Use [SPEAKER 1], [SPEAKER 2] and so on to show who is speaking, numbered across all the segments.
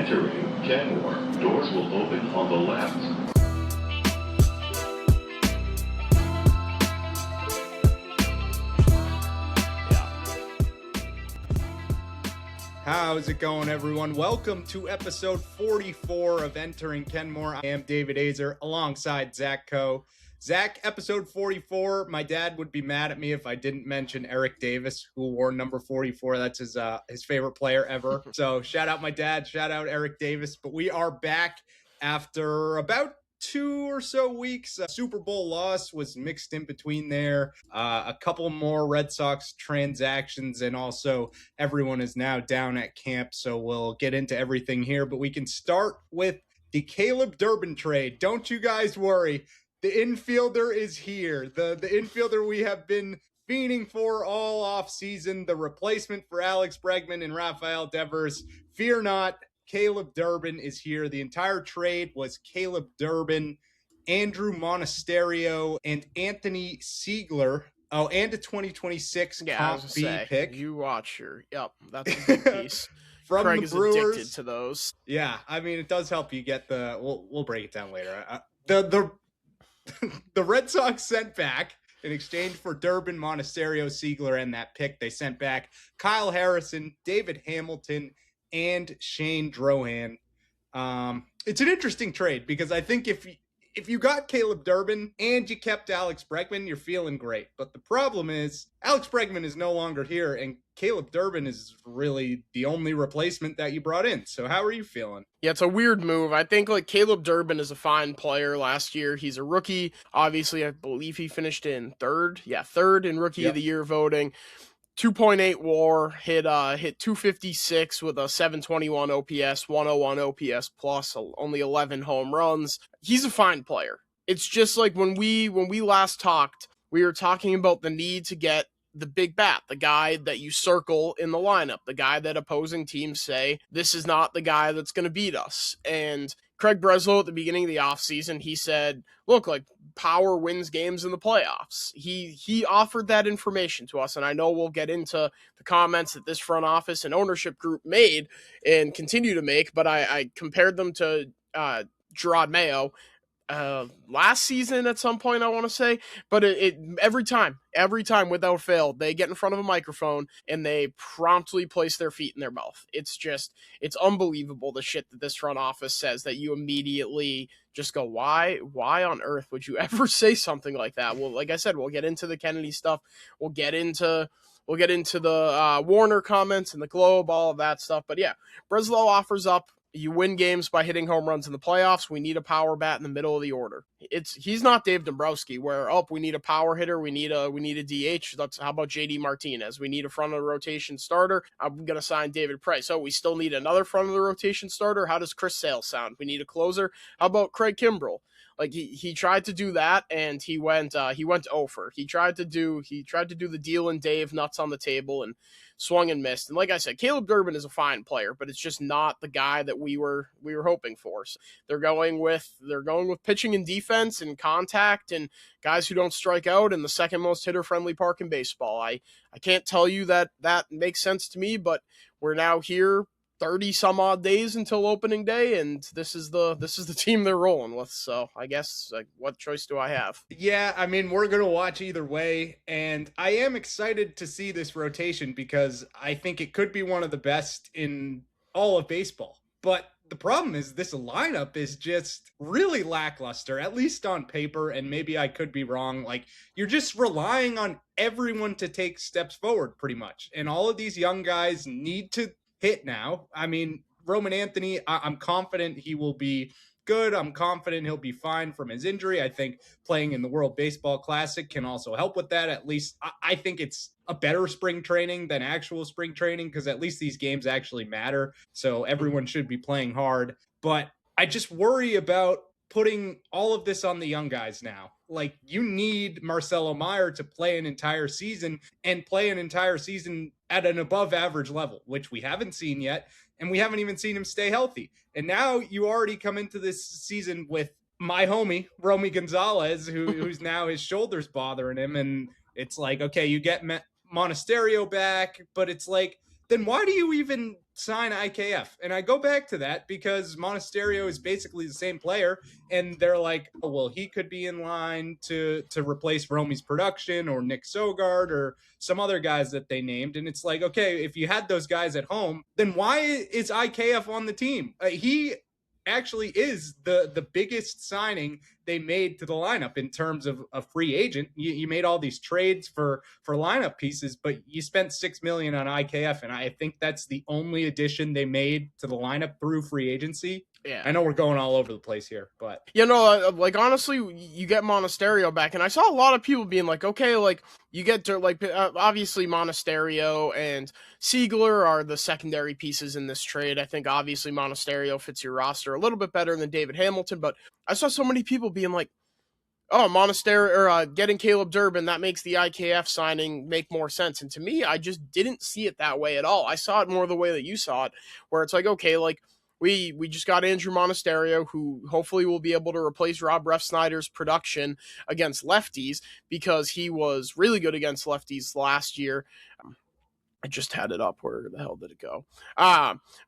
[SPEAKER 1] Entering Kenmore. Doors will open on the left.
[SPEAKER 2] How's it going, everyone? Welcome to episode 44 of Entering Kenmore. I am David Azer alongside Zach Coe. Zach, episode 44. My dad would be mad at me if I didn't mention Eric Davis, who wore number 44. That's his favorite player ever. So shout out my dad, shout out Eric Davis. But we are back after about 2 or so weeks. A Super Bowl loss was mixed in between there. A couple more Red Sox transactions, and also everyone is now down at camp. So we'll get into everything here, but we can start with the Caleb Durbin trade. Don't you guys worry. The infielder is here. The infielder we have been fiending for all offseason, the replacement for Alex Bregman and Rafael Devers. Fear not, Caleb Durbin is here. The entire trade was Caleb Durbin, Andrew Monasterio, and Anthony Siegler. Oh, and a 2026 Comp B pick.
[SPEAKER 3] You watch your, that's a big piece.
[SPEAKER 2] From
[SPEAKER 3] Craig
[SPEAKER 2] the
[SPEAKER 3] is
[SPEAKER 2] Brewers.
[SPEAKER 3] addicted to those.
[SPEAKER 2] Yeah, I mean, it does help you get the, we'll break it down later. The Red Sox sent back, in exchange for Durbin, Monasterio, Siegler, and that pick, they sent back Kyle Harrison, David Hamilton, and Shane Drohan. It's an interesting trade because I think if you got Caleb Durbin and you kept Alex Bregman, you're feeling great. But the problem is Alex Bregman is no longer here, and Caleb Durbin is really the only replacement that you brought in. So how are you feeling?
[SPEAKER 3] Yeah, it's a weird move. I think Caleb Durbin is a fine player last year. He's a rookie. Obviously, I believe he finished in third. Yeah, third in rookie of the year voting. 2.8 WAR, hit 256 with a 721 OPS, 101 OPS plus, only 11 home runs. He's a fine player. It's just like when we last talked, we were talking about the need to get the big bat, the guy that you circle in the lineup, the guy that opposing teams say, this is not the guy that's going to beat us. And Craig Breslow at the beginning of the offseason, he said, look, power wins games in the playoffs. He offered that information to us, and I know we'll get into the comments that this front office and ownership group made and continue to make, but I compared them to Gerard Mayo last season at some point, I want to say, but it every time without fail, they get in front of a microphone and they promptly place their feet in their mouth. It's unbelievable the shit that this front office says that you immediately just go, why on earth would you ever say something like that? Well, like I said, we'll get into the Kennedy stuff. We'll get into the Warner comments and the Globe, all of that stuff. But yeah, Breslow offers up. You win games by hitting home runs in the playoffs. We need a power bat in the middle of the order. He's not Dave Dombrowski, where we need a power hitter, we need a DH. How about JD Martinez? We need a front of the rotation starter. I'm gonna sign David Price. We still need another front of the rotation starter. How does Chris Sale sound? We need a closer. How about Craig Kimbrell? He tried to do that and he went over. He tried to do the deal and Dave nuts on the table and swung and missed. And like I said, Caleb Durbin is a fine player, but it's just not the guy that we were hoping for. So they're going with pitching and defense and contact and guys who don't strike out in the second most hitter friendly park in baseball. I can't tell you that makes sense to me, but we're now here 30 some odd days until opening day, and this is the team they're rolling with. So I guess what choice do I have?
[SPEAKER 2] Yeah, I mean, we're going to watch either way, and I am excited to see this rotation because I think it could be one of the best in all of baseball. But the problem is this lineup is just really lackluster, at least on paper, and maybe I could be wrong. You're just relying on everyone to take steps forward pretty much, and all of these young guys need to hit now. I mean, Roman Anthony, I'm confident he will be good. I'm confident he'll be fine from his injury. I think playing in the World Baseball Classic can also help with that. At least I think it's a better spring training than actual spring training because at least these games actually matter. So everyone should be playing hard. But I just worry about putting all of this on the young guys now. You need Marcelo Meyer to play an entire season and play an entire season at an above average level, which we haven't seen yet. And we haven't even seen him stay healthy. And now you already come into this season with my homie, Romy Gonzalez, who's now his shoulder's bothering him. And it's okay, you get Monasterio back, but it's then why do you even sign IKF. And I go back to that because Monasterio is basically the same player, and they're like, oh, well, he could be in line to replace Romy's production or Nick Sogard or some other guys that they named. And it's like, okay, if you had those guys at home, then why is IKF on the team? He actually is the biggest signing they made to the lineup in terms of a free agent. You made all these trades for lineup pieces, but you spent $6 million on IKF, and I think that's the only addition they made to the lineup through free agency.
[SPEAKER 3] Yeah,
[SPEAKER 2] I know we're going all over the place here, but
[SPEAKER 3] like honestly, you get Monasterio back, and I saw a lot of people being like, okay, like you get to like obviously Monasterio and Siegler are the secondary pieces in this trade. I think obviously Monasterio fits your roster a little bit better than David Hamilton, but I saw so many people being like, oh, Monasterio or getting Caleb Durbin, that makes the IKF signing make more sense. And to me, I just didn't see it that way at all. I saw it more the way that you saw it, where it's like, okay, like we just got Andrew Monasterio, who hopefully will be able to replace Rob Refsnyder's production against lefties, because he was really good against lefties last year. I just had it up. Where the hell did it go?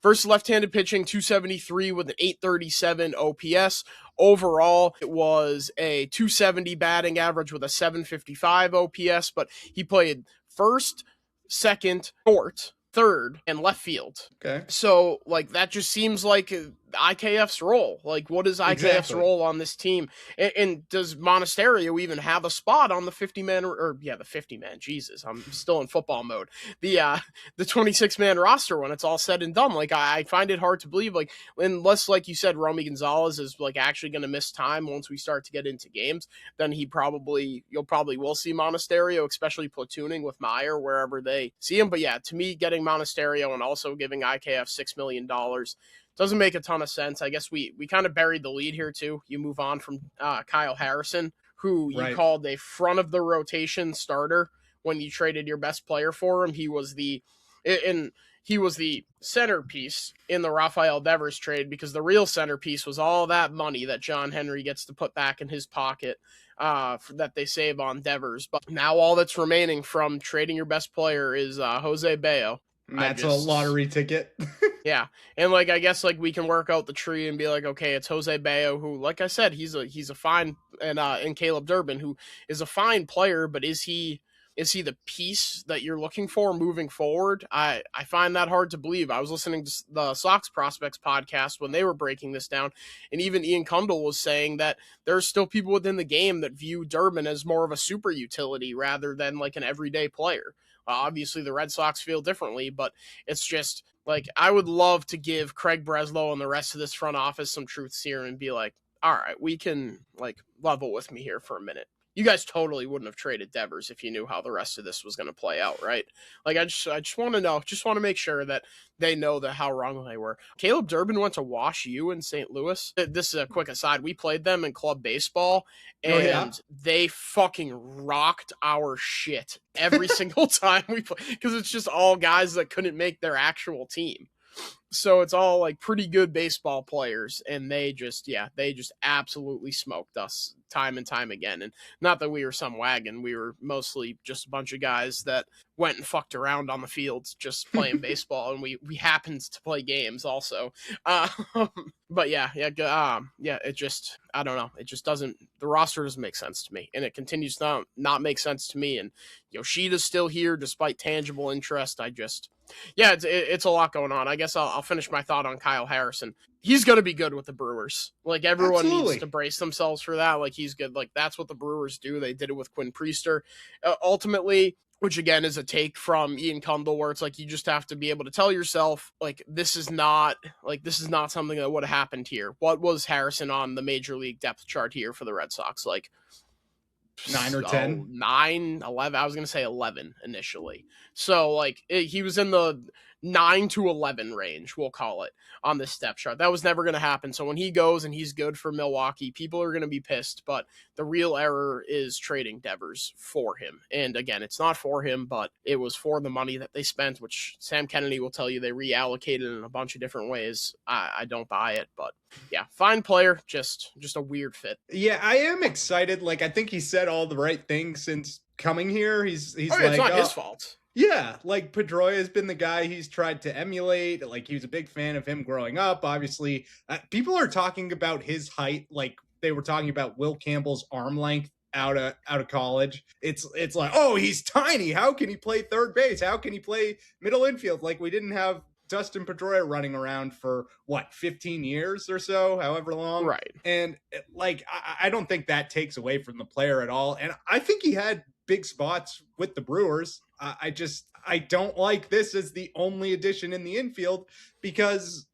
[SPEAKER 3] Versus left-handed pitching, 273 with an 837 OPS. Overall, it was a 270 batting average with a 755 OPS, but he played first, second, short, third, and left field.
[SPEAKER 2] okay.
[SPEAKER 3] So, like, that just seems like IKF's role. Like, what is IKF's role on this team? And does Monasterio even have a spot on the 50-man, the 50-man, Jesus, I'm still in football mode. The 26-man roster when it's all said and done. Like, I find it hard to believe, like, unless, like you said, Romy Gonzalez is, like, actually going to miss time once we start to get into games, then you'll probably will see Monasterio, especially platooning with Meyer wherever they see him. But yeah, to me, getting Monasterio and also giving IKF $6 million doesn't make a ton of sense. I guess we kind of buried the lead here too. You move on from Kyle Harrison, who you called a front of the rotation starter when you traded your best player for him. He was the centerpiece in the Rafael Devers trade, because the real centerpiece was all that money that John Henry gets to put back in his pocket that they save on Devers. But now all that's remaining from trading your best player is Jose Bayo.
[SPEAKER 2] That's a lottery ticket.
[SPEAKER 3] Yeah. And like, I guess like we can work out the tree and be like, okay, it's Jose Bayo, who, like I said, he's a fine, and Caleb Durbin, who is a fine player, but is he the piece that you're looking for moving forward? I find that hard to believe. I was listening to the Sox Prospects podcast when they were breaking this down, and even Ian Kundal was saying that there's still people within the game that view Durbin as more of a super utility rather than like an everyday player. Obviously, the Red Sox feel differently, but it's just like, I would love to give Craig Breslow and the rest of this front office some truth serum and be like, all right, we can like level with me here for a minute. You guys totally wouldn't have traded Devers if you knew how the rest of this was going to play out, right? Like, I just want to know, just want to make sure that they know that how wrong they were. Caleb Durbin went to Wash U in St. Louis. This is a quick aside. We played them in club baseball, and they fucking rocked our shit every single time we play, because it's just all guys that couldn't make their actual team. So it's all like pretty good baseball players, and they just absolutely smoked us time and time again. And not that we were some wagon, we were mostly just a bunch of guys that went and fucked around on the fields just playing baseball, and we happened to play games also. But it just, I don't know, it just doesn't, the roster doesn't make sense to me, and it continues to not make sense to me. And Yoshida's still here despite tangible interest. It's a lot going on. I guess I'll finish my thought on Kyle Harrison. He's going to be good with the Brewers. Like, everyone needs to brace themselves for that. Like, he's good. Like, that's what the Brewers do. They did it with Quinn Priester. Ultimately, which again is a take from Ian Kundal, where it's like, you just have to be able to tell yourself, like, this is not something that would have happened here. What was Harrison on the major league depth chart here for the Red Sox? Like,
[SPEAKER 2] 9 or 10?
[SPEAKER 3] 9, 11. I was going to say 11 initially. So, like, he was in the 9 to 11 range, we'll call it, on this depth chart. That was never going to happen. So when he goes and he's good for Milwaukee, people are going to be pissed. But the real error is trading Devers for him. And again, it's not for him, but it was for the money that they spent, which Sam Kennedy will tell you they reallocated in a bunch of different ways. I don't buy it, but yeah, fine player, just a weird fit.
[SPEAKER 2] Yeah, I am excited. Like, I think he said all the right things since coming here. He's like,
[SPEAKER 3] it's not his fault.
[SPEAKER 2] Yeah, like Pedroia has been the guy he's tried to emulate. Like he was a big fan of him growing up. Obviously, people are talking about his height, like they were talking about Will Campbell's arm length out of college. It's like, oh, he's tiny. How can he play third base? How can he play middle infield? Like we didn't have Dustin Pedroia running around for what 15 years or so, however long.
[SPEAKER 3] Right.
[SPEAKER 2] And like I don't think that takes away from the player at all. And I think he had big spots with the Brewers. I don't like this as the only addition in the infield because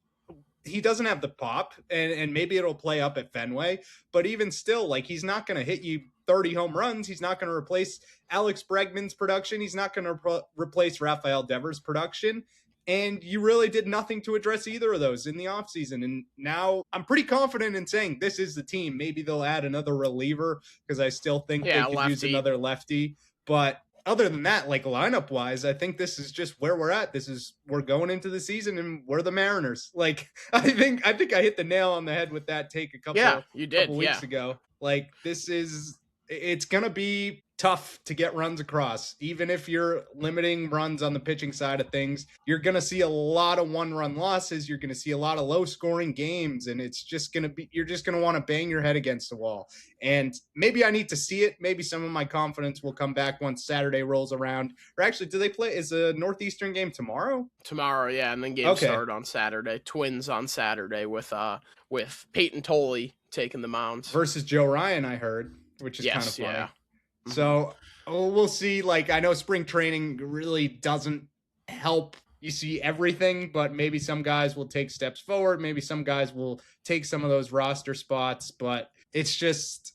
[SPEAKER 2] he doesn't have the pop, and maybe it'll play up at Fenway, but even still, like he's not going to hit you 30 home runs. He's not going to replace Alex Bregman's production. He's not going to replace Rafael Devers' production. And you really did nothing to address either of those in the offseason. And now I'm pretty confident in saying this is the team. Maybe they'll add another reliever because I still think they could use another lefty. But other than that, like lineup wise, I think this is just where we're at. We're going into the season and we're the Mariners. Like I think I hit the nail on the head with that take a couple weeks ago. Like it's going to be tough to get runs across. Even if you're limiting runs on the pitching side of things, you're going to see a lot of one-run losses. You're going to see a lot of low-scoring games, and you're just going to want to bang your head against the wall. And maybe I need to see it. Maybe some of my confidence will come back once Saturday rolls around. Or actually, is the Northeastern game tomorrow?
[SPEAKER 3] Tomorrow, yeah, and then games start on Saturday. Twins on Saturday with Peyton Tolley taking the mound.
[SPEAKER 2] Versus Joe Ryan, I heard, which is kind of funny.
[SPEAKER 3] Yeah.
[SPEAKER 2] So we'll see. Like, I know spring training really doesn't help you see everything, but maybe some guys will take steps forward. Maybe some guys will take some of those roster spots, but it's just,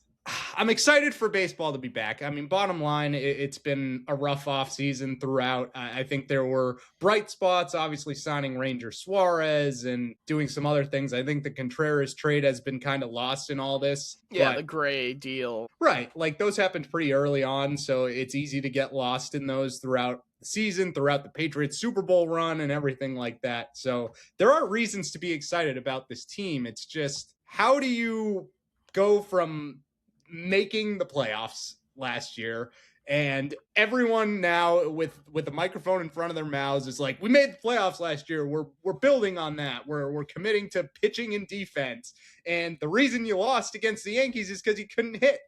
[SPEAKER 2] I'm excited for baseball to be back. I mean, bottom line, it's been a rough offseason throughout. I think there were bright spots, obviously signing Ranger Suarez and doing some other things. I think the Contreras trade has been kind of lost in all this.
[SPEAKER 3] Yeah, the Gray deal.
[SPEAKER 2] Right. Like those happened pretty early on, so it's easy to get lost in those throughout the season, throughout the Patriots Super Bowl run and everything like that. So there are reasons to be excited about this team. It's just, how do you go from making the playoffs last year and everyone now with a microphone in front of their mouths is like, we made the playoffs last year, we're building on that, we're committing to pitching and defense, and the reason you lost against the Yankees is because you couldn't hit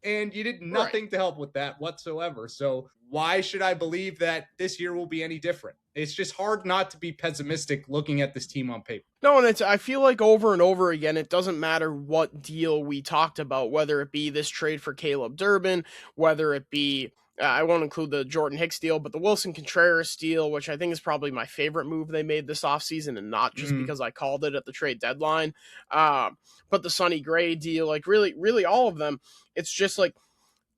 [SPEAKER 2] and you did nothing to help with that whatsoever. So why should I believe that this year will be any different? It's just hard not to be pessimistic looking at this team on paper.
[SPEAKER 3] No, and I feel like over and over again, it doesn't matter what deal we talked about, whether it be this trade for Caleb Durbin, whether it be, I won't include the Jordan Hicks deal, but the Wilson Contreras deal, which I think is probably my favorite move they made this offseason, and not just because I called it at the trade deadline, but the Sonny Gray deal, like really all of them. It's just like,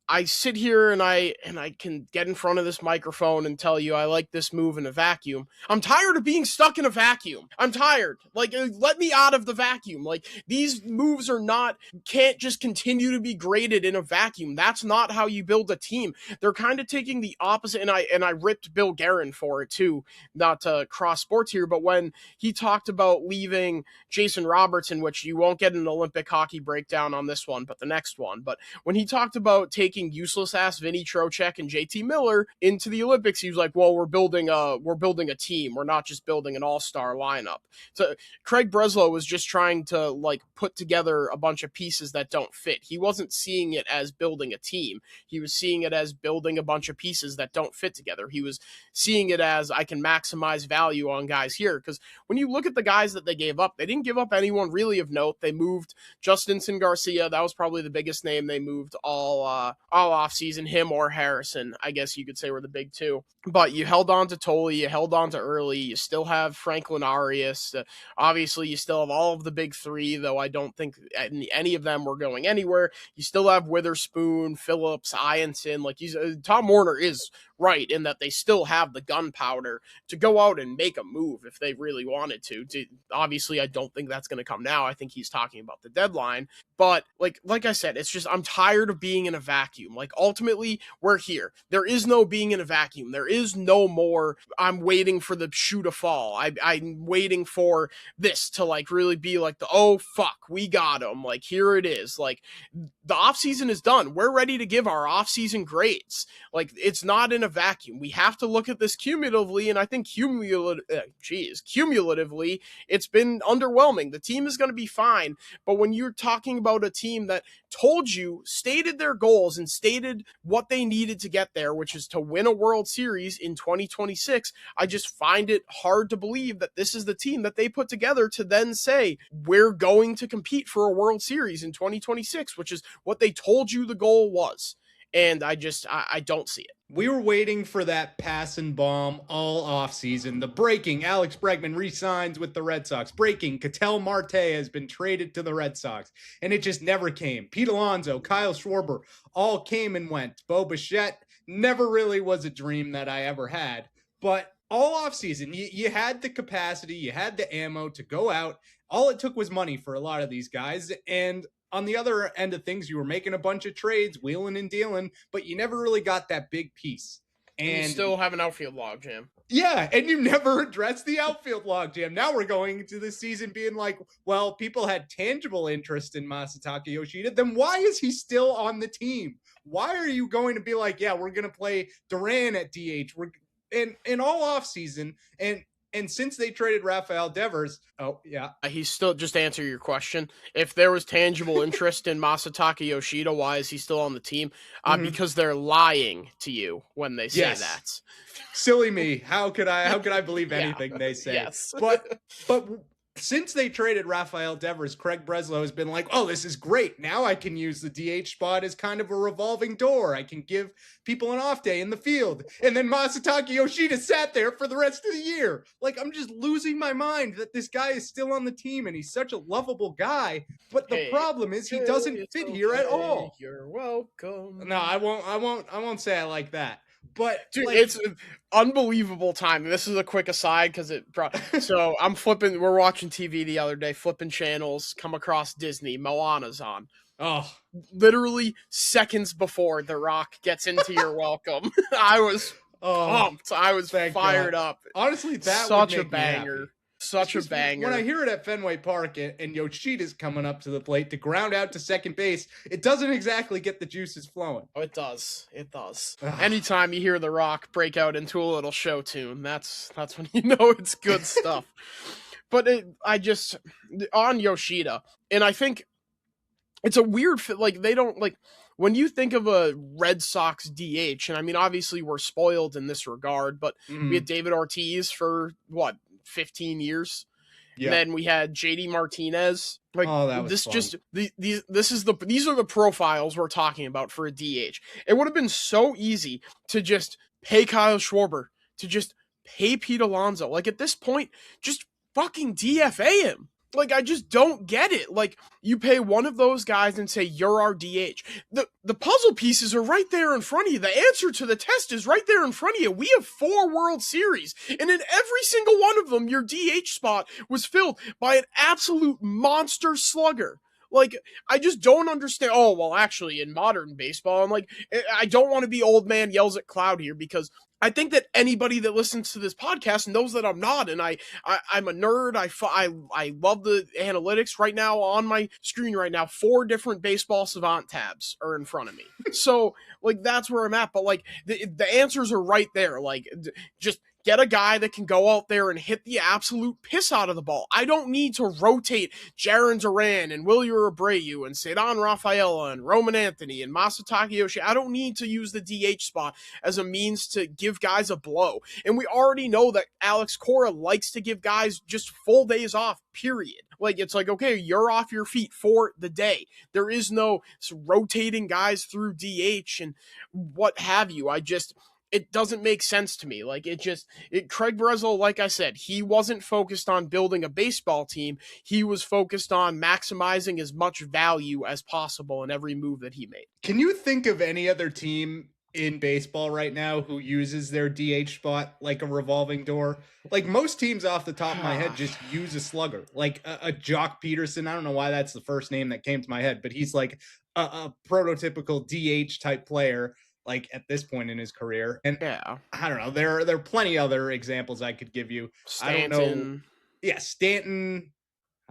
[SPEAKER 3] I sit here and I can get in front of this microphone and tell you I like this move in a vacuum. I'm tired of being stuck in a vacuum. I'm tired. Like, let me out of the vacuum. Like, these moves can't just continue to be graded in a vacuum. That's not how you build a team. They're kind of taking the opposite, and I ripped Bill Guerin for it too, not to cross sports here, but when he talked about leaving Jason Robertson, which you won't get an Olympic hockey breakdown on this one, but the next one, but when he talked about taking useless-ass Vinny Trocheck and JT Miller into the Olympics, he was like, well, we're building a team. We're not just building an all-star lineup. So Craig Breslow was just trying to like put together a bunch of pieces that don't fit. He wasn't seeing it as building a team. He was seeing it as building a bunch of pieces that don't fit together. He was seeing it as, I can maximize value on guys here. Because when you look at the guys that they gave up, they didn't give up anyone really of note. They moved Justinson Garcia. That was probably the biggest name they moved all offseason. Him or Harrison, I guess you could say, were the big two. But you held on to Tolley, you held on to Early, you still have Franklin Arias. Obviously, you still have all of the big three, though I don't think any of them were going anywhere. You still have Witherspoon, Phillips, Ianson. Like, Tom Warner is right in that they still have the gunpowder to go out and make a move if they really wanted to. Obviously, I don't think that's going to come now. I think he's talking about the deadline. But like I said, it's just, I'm tired of being in a vacuum. vacuum. Like, ultimately, we're here. There is no being in a vacuum. There is no more, I'm waiting for the shoe to fall. I'm waiting for this to, like, really be like oh, fuck, we got him. Like, here it is. Like, the offseason is done. We're ready to give our offseason grades. Like, it's not in a vacuum. We have to look at this cumulatively, and I think cumulatively, it's been underwhelming. The team is going to be fine, but when you're talking about a team that told you, stated their goals, and stated what they needed to get there, which is to win a World Series in 2026, I just find it hard to believe that this is the team that they put together to then say, we're going to compete for a World Series in 2026, which is what they told you the goal was. And I don't see it.
[SPEAKER 2] We were waiting for that pass and bomb all offseason. The breaking, Alex Bregman re-signs with the Red Sox. Breaking, Ketel Marte has been traded to the Red Sox. And it just never came. Pete Alonso, Kyle Schwarber, all came and went. Bo Bichette never really was a dream that I ever had. But all offseason, you had the capacity, you had the ammo to go out. All it took was money for a lot of these guys. And on the other end of things, you were making a bunch of trades, wheeling and dealing, but you never really got that big piece.
[SPEAKER 3] And you still have an outfield logjam.
[SPEAKER 2] Yeah, and you never addressed the outfield logjam. Now we're going into the season being like, well, people had tangible interest in Masataka Yoshida. Then why is he still on the team? Why are you going to be like, yeah, we're going to play Duran at DH? We're in all offseason, and since they traded Rafael Devers,
[SPEAKER 3] he's still, just to answer your question, if there was tangible interest in Masataka Yoshida, why is he still on the team? Because they're lying to you when they say that.
[SPEAKER 2] Silly me. How could I believe anything they say?
[SPEAKER 3] Yes.
[SPEAKER 2] But since they traded Rafael Devers, Craig Breslow has been like, oh, this is great. Now I can use the DH spot as kind of a revolving door. I can give people an off day in the field. And then Masataka Yoshida sat there for the rest of the year. Like, I'm just losing my mind that this guy is still on the team and he's such a lovable guy. But the problem is he doesn't fit here at all.
[SPEAKER 3] You're welcome.
[SPEAKER 2] No, I won't say I like that. But
[SPEAKER 3] dude, it's an unbelievable time. This is a quick aside because so we're watching TV the other day, flipping channels, come across Disney, Moana's on.
[SPEAKER 2] Oh,
[SPEAKER 3] literally seconds before The Rock gets into You're Welcome. I was pumped. I was fired up.
[SPEAKER 2] Honestly, that
[SPEAKER 3] such
[SPEAKER 2] would
[SPEAKER 3] a
[SPEAKER 2] make
[SPEAKER 3] banger.
[SPEAKER 2] Me happy.
[SPEAKER 3] Such a banger.
[SPEAKER 2] When I hear it at Fenway Park and Yoshida's coming up to the plate to ground out to second base, it doesn't exactly get the juices flowing.
[SPEAKER 3] Oh, it does. It does. Anytime you hear The Rock break out into a little show tune, that's when you know it's good stuff. But on Yoshida, and I think it's a weird fit. Like, they don't, like, when you think of a Red Sox DH, and I mean, obviously we're spoiled in this regard, but we had David Ortiz for 15 years. Yeah. Then we had JD Martinez. Like,
[SPEAKER 2] that was
[SPEAKER 3] this
[SPEAKER 2] fun.
[SPEAKER 3] Just these are the profiles we're talking about for a DH. It would have been so easy to just pay Kyle Schwarber, to just pay Pete Alonso. Like, at this point, just fucking DFA him. Like, I just don't get it. Like, you pay one of those guys and say, you're our DH. The puzzle pieces are right there in front of you. The answer to the test is right there in front of you. We have 4 World Series, and in every single one of them, your DH spot was filled by an absolute monster slugger. Like, I just don't understand. Oh, well, actually, in modern baseball, I'm like, I don't want to be old man yells at cloud here, because I think that anybody that listens to this podcast knows that I'm not, and I'm a nerd. I love the analytics. Right now on my screen right now, 4 different Baseball Savant tabs are in front of me. So, like, that's where I'm at. But, like, the answers are right there. Like, just get a guy that can go out there and hit the absolute piss out of the ball. I don't need to rotate Jarren Duran and Wilyer Abreu and Cedon Rafaela and Roman Anthony and Masataka Yoshida. I don't need to use the DH spot as a means to give guys a blow. And we already know that Alex Cora likes to give guys just full days off, period. Like, it's like, okay, you're off your feet for the day. There is no rotating guys through DH and what have you. It doesn't make sense to me. Like, Craig Breslow, like I said, he wasn't focused on building a baseball team. He was focused on maximizing as much value as possible in every move that he made.
[SPEAKER 2] Can you think of any other team in baseball right now who uses their DH spot like a revolving door? Like, most teams off the top of my head just use a slugger. Like a Jock Peterson. I don't know why that's the first name that came to my head, but he's like a prototypical DH type player, like at this point in his career. And
[SPEAKER 3] Yeah.
[SPEAKER 2] I don't know. There are plenty other examples I could give you. I don't know.
[SPEAKER 3] Stanton.
[SPEAKER 2] Yeah, Stanton.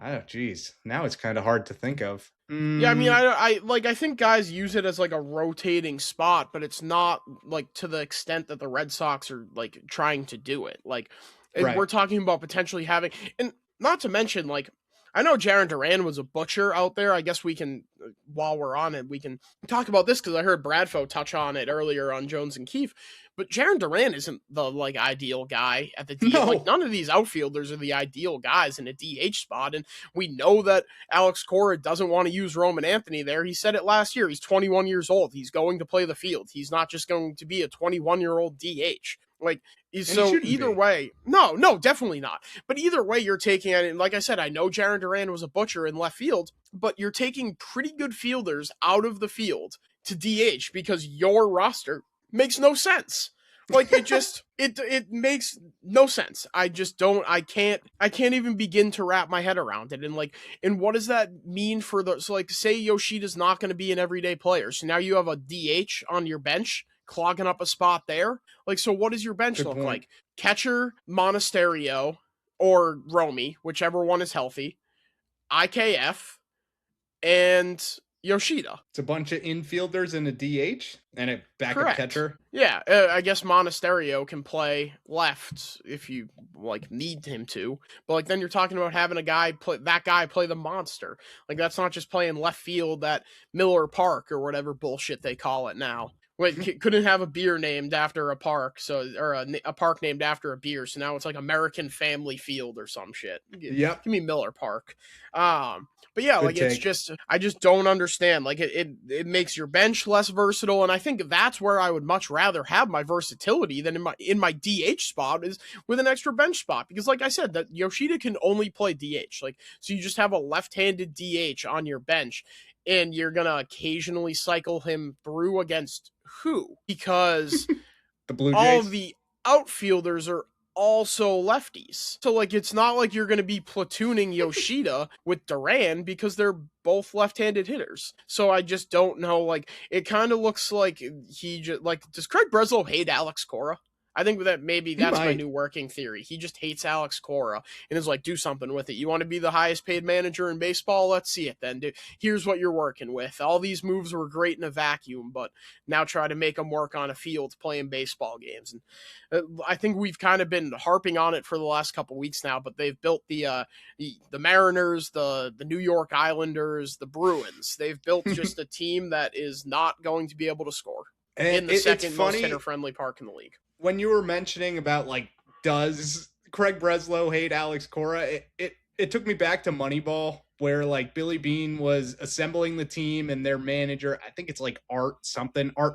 [SPEAKER 2] Oh, geez. Now it's kind of hard to think of.
[SPEAKER 3] Yeah, I mean, I think guys use it as like a rotating spot, but it's not like to the extent that the Red Sox are like trying to do it. Like,
[SPEAKER 2] Right.
[SPEAKER 3] we're talking about potentially having, and not to mention, like, I know Jaron Duran was a butcher out there. I guess we can, while we're on it, we can talk about this because I heard Bradfo touch on it earlier on Jones and Keefe. But Jaron Duran isn't the like ideal guy at the DH.
[SPEAKER 2] No.
[SPEAKER 3] Like, none of these outfielders are the ideal guys in a DH spot, and we know that Alex Cora doesn't want to use Roman Anthony there. He said it last year. He's 21 years old. He's going to play the field. He's not just going to be a 21-year-old DH. Like, so either way, no, definitely not. But either way, you're taking it, and like I said, I know Jaron Duran was a butcher in left field, but you're taking pretty good fielders out of the field to DH because your roster makes no sense. Like, it just it makes no sense. I can't even begin to wrap my head around it. And what does that mean for so like, say Yoshida's not going to be an everyday player, so now you have a DH on your bench clogging up a spot there. Like, so what does your bench look like? Catcher, Monasterio, or Romy, whichever one is healthy, IKF, and Yoshida.
[SPEAKER 2] It's a bunch of infielders and a DH and a backup catcher.
[SPEAKER 3] Yeah, I guess Monasterio can play left if you like need him to. But like, then you're talking about having a guy play the monster. Like, that's not just playing left field at Miller Park or whatever bullshit they call it now. Wait, couldn't have a beer named after a park, or a park named after a beer, so now it's like American Family Field or some shit.
[SPEAKER 2] Yep.
[SPEAKER 3] Give me Miller Park. But yeah,
[SPEAKER 2] Good
[SPEAKER 3] like,
[SPEAKER 2] take.
[SPEAKER 3] it's just, I just don't understand. Like, it makes your bench less versatile, and I think that's where I would much rather have my versatility than in my DH spot is with an extra bench spot, because like I said, that Yoshida can only play DH. Like, so you just have a left-handed DH on your bench, and you're gonna occasionally cycle him through against who? Because
[SPEAKER 2] the Blue Jays.
[SPEAKER 3] All of the outfielders are also lefties. So like, it's not like you're going to be platooning Yoshida with Duran because they're both left-handed hitters. So I just don't know. Like, it kind of looks like he just like, does Craig Breslow hate Alex Cora? I think that maybe that's my new working theory. He just hates Alex Cora and is like, do something with it. You want to be the highest paid manager in baseball? Let's see it then. Here's what you're working with. All these moves were great in a vacuum, but now try to make them work on a field playing baseball games. And I think we've kind of been harping on it for the last couple weeks now, but they've built the Mariners, the New York Islanders, the Bruins. They've built just a team that is not going to be able to score in the second most hitter-friendly park in the league.
[SPEAKER 2] When you were mentioning about, like, does Craig Breslow hate Alex Cora, it took me back to Moneyball, where like Billy Beane was assembling the team and their manager, I think it's like Art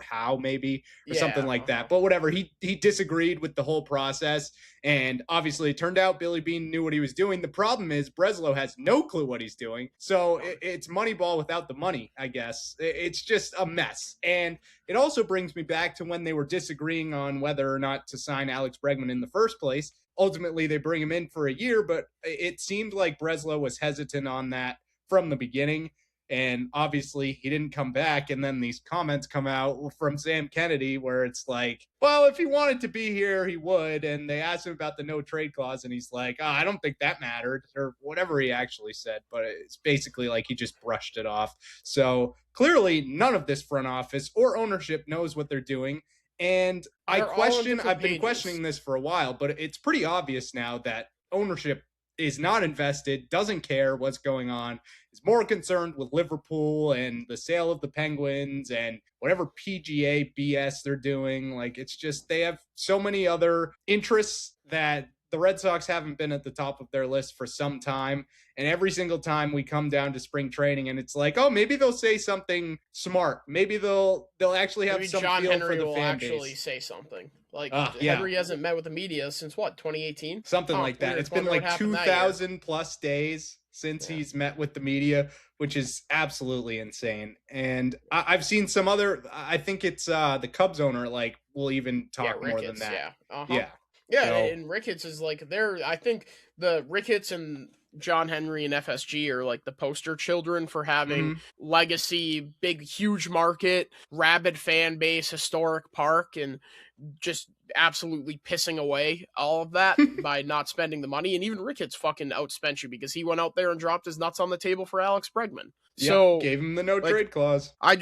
[SPEAKER 2] Howe maybe, or something like that. But whatever, he disagreed with the whole process. And obviously it turned out Billy Beane knew what he was doing. The problem is Breslow has no clue what he's doing. So it's Moneyball without the money, I guess. It's just a mess. And it also brings me back to when they were disagreeing on whether or not to sign Alex Bregman in the first place. Ultimately, they bring him in for a year, but it seemed like Breslow was hesitant on that from the beginning. And obviously, he didn't come back. And then these comments come out from Sam Kennedy where it's like, well, if he wanted to be here, he would. And they asked him about the no trade clause. And he's like, I don't think that mattered, or whatever he actually said. But it's basically like he just brushed it off. So clearly, none of this front office or ownership knows what they're doing. And I've been questioning this for a while, but it's pretty obvious now that ownership is not invested, doesn't care what's going on, is more concerned with Liverpool and the sale of the Penguins and whatever PGA BS they're doing. Like, it's just, they have so many other interests that the Red Sox haven't been at the top of their list for some time. And every single time we come down to spring training and it's like, oh, maybe they'll say something smart. Maybe they'll actually have some
[SPEAKER 3] John
[SPEAKER 2] feel
[SPEAKER 3] Henry
[SPEAKER 2] for the
[SPEAKER 3] will
[SPEAKER 2] fan
[SPEAKER 3] actually
[SPEAKER 2] base.
[SPEAKER 3] say something. Like, Henry hasn't met with the media since what, 2018?
[SPEAKER 2] Something like that. It's been like 2,000 plus days since he's met with the media, which is absolutely insane. And I've seen some other, I think it's the Cubs owner, like, will even talk more than that.
[SPEAKER 3] Yeah. Yeah,
[SPEAKER 2] so,
[SPEAKER 3] and Ricketts is like, I think the Ricketts and John Henry and FSG are like the poster children for having legacy, big, huge market, rabid fan base, historic park, and just absolutely pissing away all of that by not spending the money. And even Ricketts fucking outspent you because he went out there and dropped his nuts on the table for Alex Bregman. So
[SPEAKER 2] gave him the no trade clause.
[SPEAKER 3] I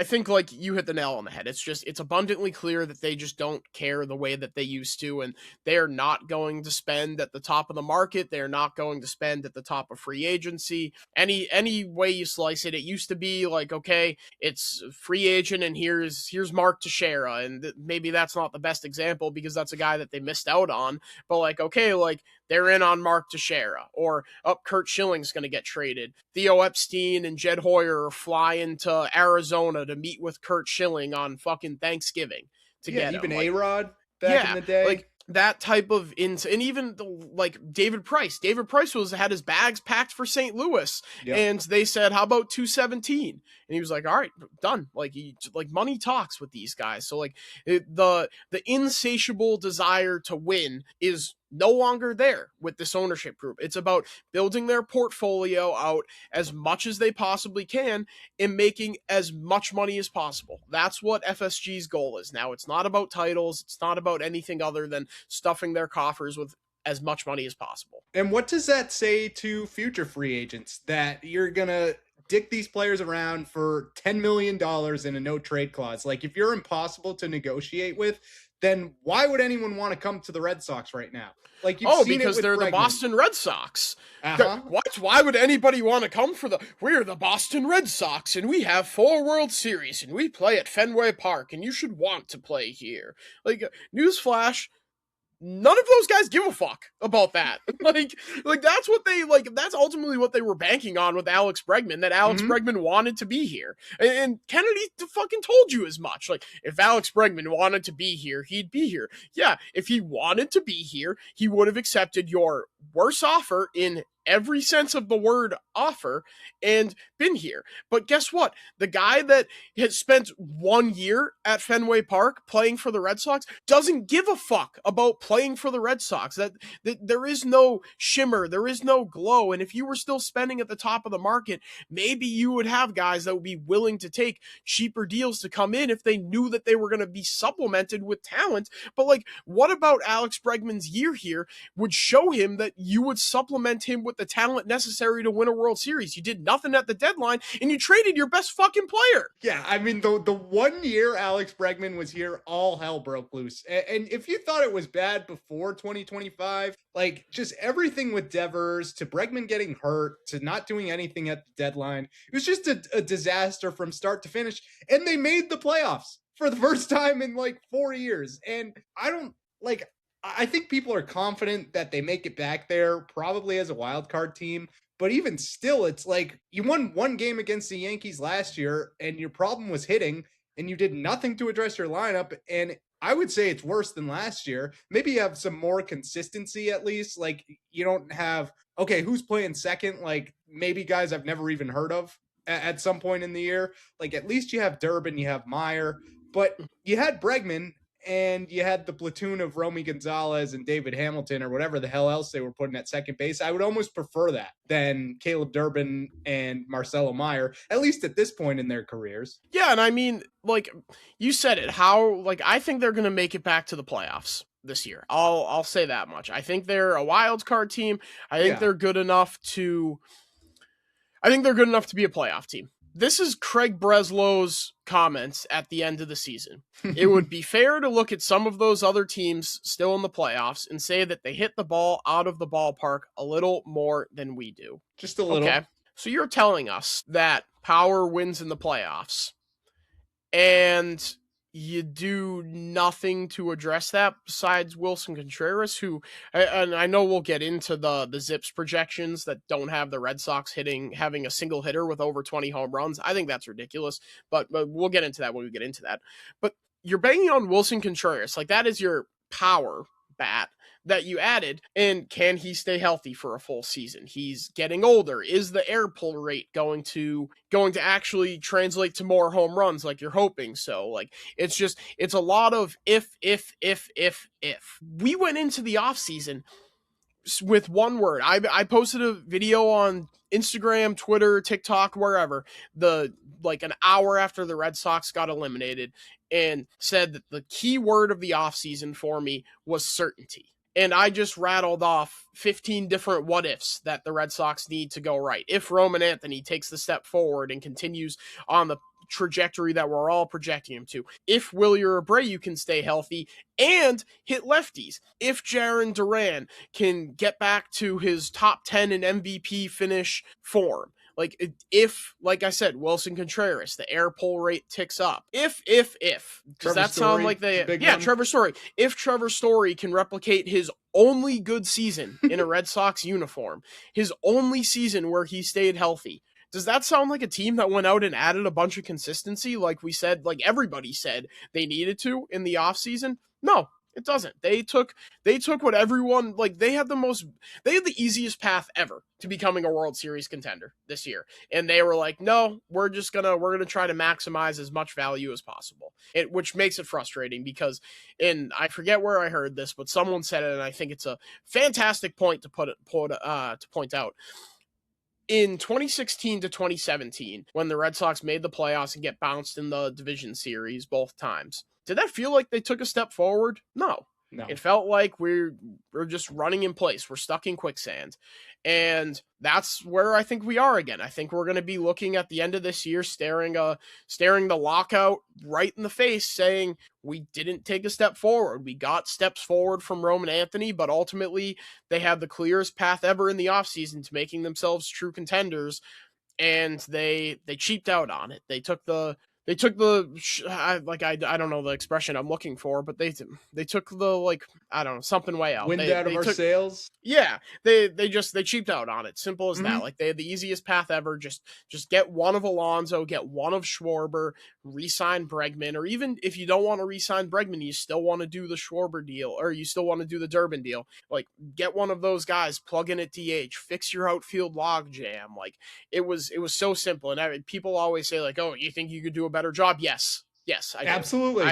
[SPEAKER 3] think like you hit the nail on the head. It's abundantly clear that they just don't care the way that they used to, and they're not going to spend at the top of the market. They're not going to spend at the top of free agency. Any way you slice it, it used to be like, okay, it's free agent and here's Mark Teixeira, and maybe that's not the best example because that's a guy that they missed out on, but like, okay, like they're in on Mark Teixeira, or Kurt Schilling's going to get traded. Theo Epstein and Jed Hoyer are flying to Arizona to meet with Kurt Schilling on fucking Thanksgiving to get him.
[SPEAKER 2] Even A-Rod back in the day.
[SPEAKER 3] Like that type of and even like David Price. David Price had his bags packed for St. Louis, and they said, "How about 217?" And he was like, "All right, done." Like money talks with these guys. So like the insatiable desire to win is no longer there with this ownership group. It's about building their portfolio out as much as they possibly can and making as much money as possible. That's what FSG's goal is now. It's not about titles. It's not about anything other than stuffing their coffers with as much money as possible.
[SPEAKER 2] And what does that say to future free agents, that you're going to dick these players around for $10 million in a no trade clause? Like, if you're impossible to negotiate with, then why would anyone want to come to the Red Sox right now? Like,
[SPEAKER 3] because they're
[SPEAKER 2] Bregman.
[SPEAKER 3] The Boston Red Sox. What? Why would anybody want to come we're the Boston Red Sox, and we have 4 World Series, and we play at Fenway Park, and you should want to play here. Like, newsflash, none of those guys give a fuck about that. like that's what that's ultimately what they were banking on with Alex Bregman, that Alex Bregman wanted to be here. And Kennedy fucking told you as much. Like, if Alex Bregman wanted to be here, he'd be here. Yeah, if he wanted to be here, he would have accepted your worse offer in every sense of the word offer and been here. But guess what? The guy that has spent 1 year at Fenway Park playing for the Red Sox doesn't give a fuck about playing for the Red Sox. That there is no shimmer, there is no glow. And if you were still spending at the top of the market, maybe you would have guys that would be willing to take cheaper deals to come in if they knew that they were going to be supplemented with talent. But like, what about Alex Bregman's year here would show him that you would supplement him with the talent necessary to win a World Series? You did nothing at the deadline, and you traded your best fucking player.
[SPEAKER 2] Yeah, I mean, the 1 year Alex Bregman was here, all hell broke loose. And if you thought it was bad before 2025, like, just everything with Devers to Bregman getting hurt to not doing anything at the deadline, it was just a disaster from start to finish. And they made the playoffs for the first time in like 4 years. And I think people are confident that they make it back there, probably as a wild card team. But even still, it's like, you won 1 game against the Yankees last year, and your problem was hitting, and you did nothing to address your lineup. And I would say it's worse than last year. Maybe you have some more consistency at least. Like, you don't have, okay, who's playing second? Like, maybe guys I've never even heard of at some point in the year. Like, at least you have Durbin, you have Meyer, but you had Bregman, and you had the platoon of Romy Gonzalez and David Hamilton, or whatever the hell else they were putting at second base. I would almost prefer that than Caleb Durbin and Marcelo Meyer, at least at this point in their careers.
[SPEAKER 3] Yeah, and I mean, like, you said it, I think they're going to make it back to the playoffs this year. I'll say that much. I think they're a wild card team. I think they're good enough to be a playoff team. This is Craig Breslow's comments at the end of the season. It would be fair to look at some of those other teams still in the playoffs and say that they hit the ball out of the ballpark a little more than we do.
[SPEAKER 2] Just a little.
[SPEAKER 3] Okay. So you're telling us that power wins in the playoffs, and you do nothing to address that besides Wilson Contreras, who, and I know we'll get into the Zips projections that don't have the Red Sox having a single hitter with over 20 home runs. I think that's ridiculous, but we'll get into that when we get into that. But you're banging on Wilson Contreras. Like, that is your power bat that you added, and can he stay healthy for a full season? He's getting older. Is the air pull rate going to actually translate to more home runs like you're hoping? So like, it's a lot of if. We went into the offseason with one word. I posted a video on Instagram, Twitter, TikTok, wherever, like an hour after the Red Sox got eliminated, and said that the key word of the offseason for me was certainty. And I just rattled off 15 different what ifs that the Red Sox need to go right. If Roman Anthony takes the step forward and continues on the trajectory that we're all projecting him to. If Wilyer Abreu can stay healthy and hit lefties. If Jarren Duran can get back to his top 10 in MVP finish form. Like, if, like I said, Wilson Contreras, the air pull rate ticks up. Does
[SPEAKER 2] Trevor
[SPEAKER 3] that sound
[SPEAKER 2] Story,
[SPEAKER 3] like
[SPEAKER 2] one?
[SPEAKER 3] Trevor Story. If Trevor Story can replicate his only good season in a Red Sox uniform, his only season where he stayed healthy, does that sound like a team that went out and added a bunch of consistency like we said, like everybody said they needed to in the offseason? No, it doesn't. They took what everyone, like, they had the easiest path ever to becoming a World Series contender this year. And they were like, no, we're gonna try to maximize as much value as possible. Which makes it frustrating because, and I forget where I heard this, but someone said it, and I think it's a fantastic point to point out. In 2016 to 2017, when the Red Sox made the playoffs and get bounced in the division series both times, did that feel like they took a step forward? No. It felt like we're just running in place. We're stuck in quicksand. And that's where I think we are again. I think we're going to be looking at the end of this year, staring the lockout right in the face, saying we didn't take a step forward. We got steps forward from Roman Anthony, but ultimately they had the clearest path ever in the offseason to making themselves true contenders, and they cheaped out on it. They took the I don't know the expression I'm looking for, but they took the, like, I don't know, something way out.
[SPEAKER 2] Wind out of our sails.
[SPEAKER 3] Yeah, they cheaped out on it. Simple as that. Like, they had the easiest path ever. Just get one of Alonso, get one of Schwarber, re-sign Bregman, or even if you don't want to re-sign Bregman, you still want to do the Schwarber deal, or you still want to do the Durbin deal. Like, get one of those guys, plug in at DH, fix your outfield logjam. Like, it was so simple. And people always say, like, oh, you think you could do a better job? Yes, I do.
[SPEAKER 2] Absolutely.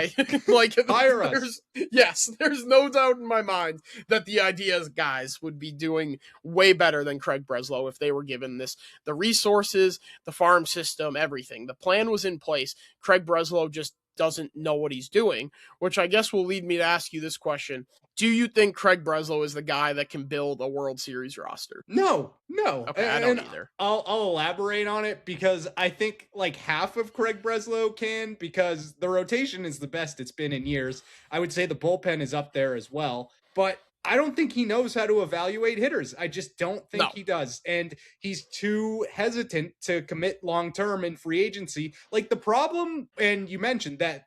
[SPEAKER 3] Like,
[SPEAKER 2] Hire us.
[SPEAKER 3] Yes, there's no doubt in my mind that the Ideas guys would be doing way better than Craig Breslow if they were given the resources, the farm system, everything. The plan was in place. Craig Breslow just doesn't know what he's doing, which I guess will lead me to ask you this question. Do you think Craig Breslow is the guy that can build a World Series roster?
[SPEAKER 2] No.
[SPEAKER 3] Okay, I don't either.
[SPEAKER 2] I'll elaborate on it because I think like half of Craig Breslow can, because the rotation is the best it's been in years. I would say the bullpen is up there as well, but I don't think he knows how to evaluate hitters. I just don't think he does. And he's too hesitant to commit long-term in free agency. Like, the problem, and you mentioned that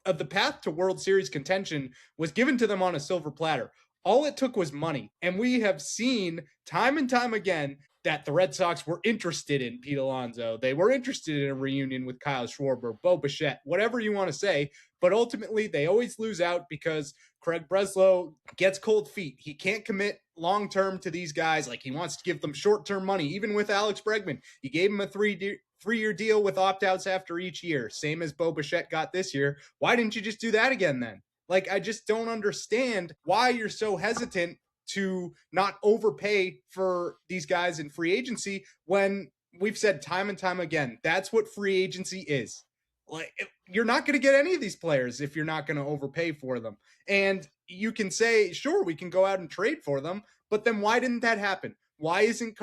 [SPEAKER 2] the path to World Series contention was given to them on a silver platter. All it took was money. And we have seen time and time again that the Red Sox were interested in Pete Alonso. They were interested in a reunion with Kyle Schwarber, Bo Bichette, whatever you want to say. But ultimately, they always lose out because Craig Breslow gets cold feet. He can't commit long-term to these guys. Like, he wants to give them short-term money. Even with Alex Bregman, he gave him a three-year deal with opt-outs after each year, same as Bo Bichette got this year. Why didn't you just do that again then? Like, I just don't understand why you're so hesitant to not overpay for these guys in free agency when we've said time and time again, that's what free agency is. Like, you're not going to get any of these players if you're not going to overpay for them. And you can say, sure, we can go out and trade for them, but then why didn't that happen? Why isn't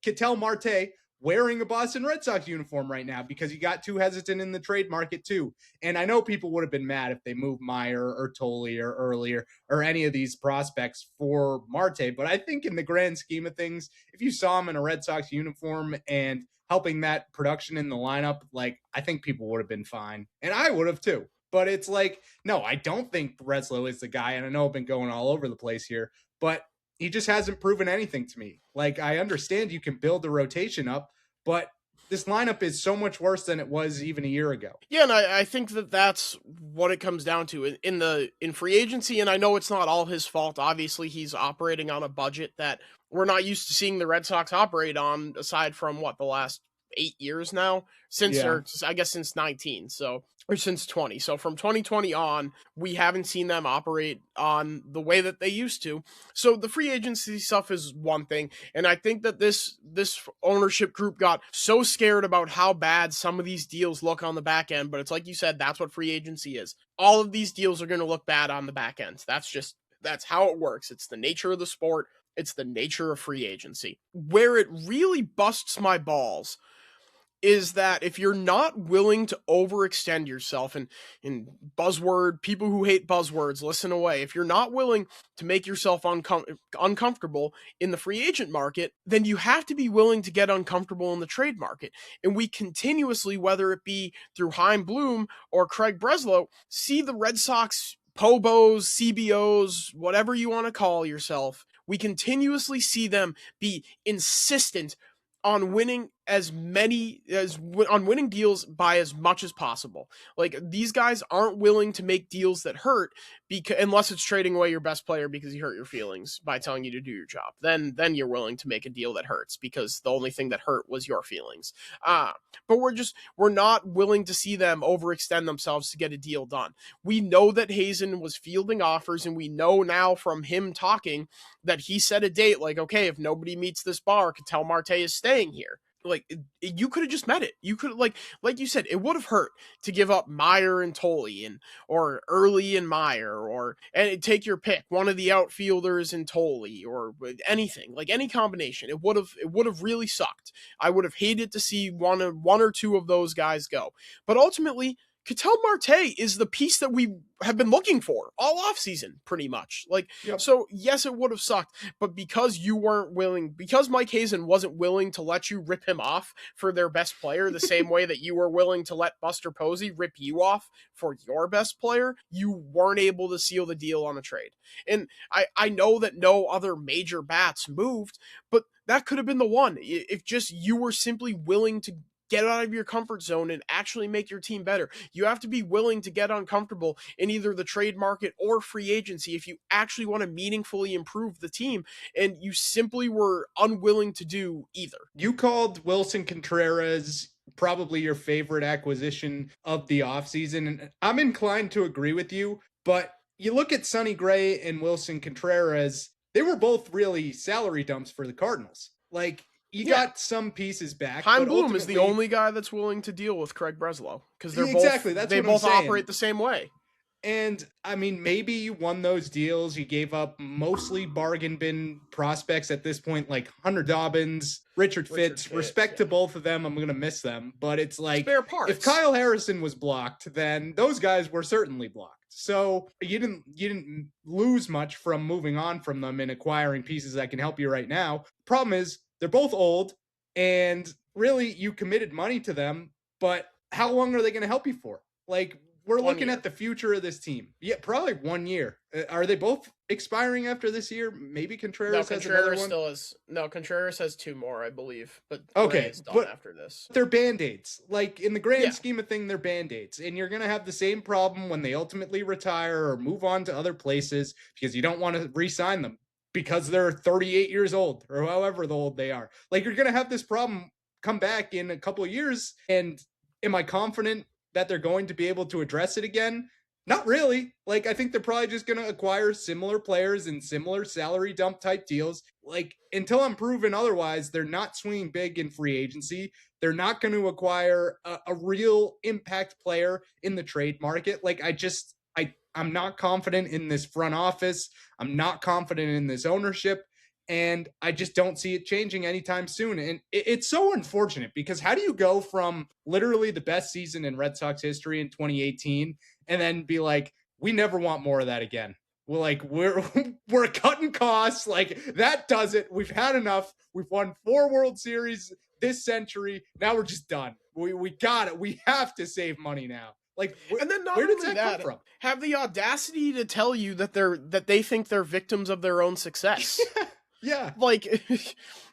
[SPEAKER 2] Ketel Marte wearing a Boston Red Sox uniform right now? Because he got too hesitant in the trade market too. And I know people would have been mad if they moved Meyer or Tolley or earlier or any of these prospects for Marte. But I think in the grand scheme of things, if you saw him in a Red Sox uniform and helping that production in the lineup, like, I think people would have been fine. And I would have too. But it's like, no, I don't think Breslow is the guy. And I know I've been going all over the place here, but he just hasn't proven anything to me. Like, I understand you can build the rotation up, but this lineup is so much worse than it was even a year ago.
[SPEAKER 3] Yeah, and I think that's what it comes down to in free agency. And I know it's not all his fault. Obviously, he's operating on a budget that we're not used to seeing the Red Sox operate on, aside from the last 8 years now since,
[SPEAKER 2] Yeah.
[SPEAKER 3] or I guess since 19. So, or since 20. So from 2020 on, we haven't seen them operate on the way that they used to. So the free agency stuff is one thing. And I think that this ownership group got so scared about how bad some of these deals look on the back end. But it's like you said, that's what free agency is. All of these deals are going to look bad on the back end. That's how it works. It's the nature of the sport. It's the nature of free agency. Where it really busts my balls is that if you're not willing to overextend yourself, and in buzzword, people who hate buzzwords, listen away. If you're not willing to make yourself uncomfortable in the free agent market, then you have to be willing to get uncomfortable in the trade market. And we continuously, whether it be through Chaim Bloom or Craig Breslow, see the Red Sox POBOs, CBOs, whatever you want to call yourself, we continuously see them be insistent on winning winning deals by as much as possible. Like, these guys aren't willing to make deals that hurt, because unless it's trading away your best player because he hurt your feelings by telling you to do your job. Then you're willing to make a deal that hurts because the only thing that hurt was your feelings. But we're not willing to see them overextend themselves to get a deal done. We know that Hazen was fielding offers, and we know now from him talking that he set a date like, okay, if nobody meets this bar, Ketel Marte is staying here. Like, you could have just met it. You could, like you said, it would have hurt to give up Meyer and Tolley, or Early and Meyer, and take your pick, one of the outfielders and Tolley, or anything, like any combination. It would have really sucked. I would have hated to see one or two of those guys go. But ultimately, Ketel Marte is the piece that we have been looking for all offseason, pretty much. Like, yep. So yes, it would have sucked, but because Mike Hazen wasn't willing to let you rip him off for their best player the same way that you were willing to let Buster Posey rip you off for your best player, you weren't able to seal the deal on a trade. And I know that no other major bats moved, but that could have been the one. If just you were simply willing to get out of your comfort zone and actually make your team better. You have to be willing to get uncomfortable in either the trade market or free agency if you actually want to meaningfully improve the team, and you simply were unwilling to do either.
[SPEAKER 2] You called Wilson Contreras probably your favorite acquisition of the offseason, and I'm inclined to agree with you, but you look at Sonny Gray and Wilson Contreras, they were both really salary dumps for the Cardinals. Like, you got some pieces back.
[SPEAKER 3] Chaim Bloom is the only guy that's willing to deal with Craig Breslow, because they both operate the same way.
[SPEAKER 2] And I mean, maybe you won those deals. You gave up mostly bargain bin prospects at this point, like Hunter Dobbins, Richard Fitz. Respect to both of them. I'm going to miss them. But it's like,
[SPEAKER 3] spare parts.
[SPEAKER 2] If Kyle Harrison was blocked, then those guys were certainly blocked. So you didn't lose much from moving on from them and acquiring pieces that can help you right now. Problem is, they're both old, and really, you committed money to them, but how long are they going to help you for? Like, we're looking at the future of this team. Yeah, probably 1 year. Are they both expiring after this year? Maybe Contreras has another one?
[SPEAKER 3] Contreras has 2 more, I believe. But
[SPEAKER 2] okay,
[SPEAKER 3] is done after this.
[SPEAKER 2] They're Band-Aids. Like, in the grand scheme of things, they're Band-Aids. And you're going to have the same problem when they ultimately retire or move on to other places because you don't want to re-sign them because they're 38 years old or however old they are. Like, you're going to have this problem come back in a couple of years. And am I confident that they're going to be able to address it again? Not really. Like, I think they're probably just going to acquire similar players and similar salary dump type deals. Like, until I'm proven otherwise, they're not swinging big in free agency. They're not going to acquire a real impact player in the trade market. Like, I'm not confident in this front office. I'm not confident in this ownership. And I just don't see it changing anytime soon. And it's so unfortunate because how do you go from literally the best season in Red Sox history in 2018 and then be like, we never want more of that again? We're cutting costs. Like, that does it. We've had enough. We've won 4 World Series this century. Now we're just done. We got it. We have to save money now. Like,
[SPEAKER 3] and then
[SPEAKER 2] where did that come from?
[SPEAKER 3] Have the audacity to tell you that they think they're victims of their own success.
[SPEAKER 2] Yeah.
[SPEAKER 3] Like,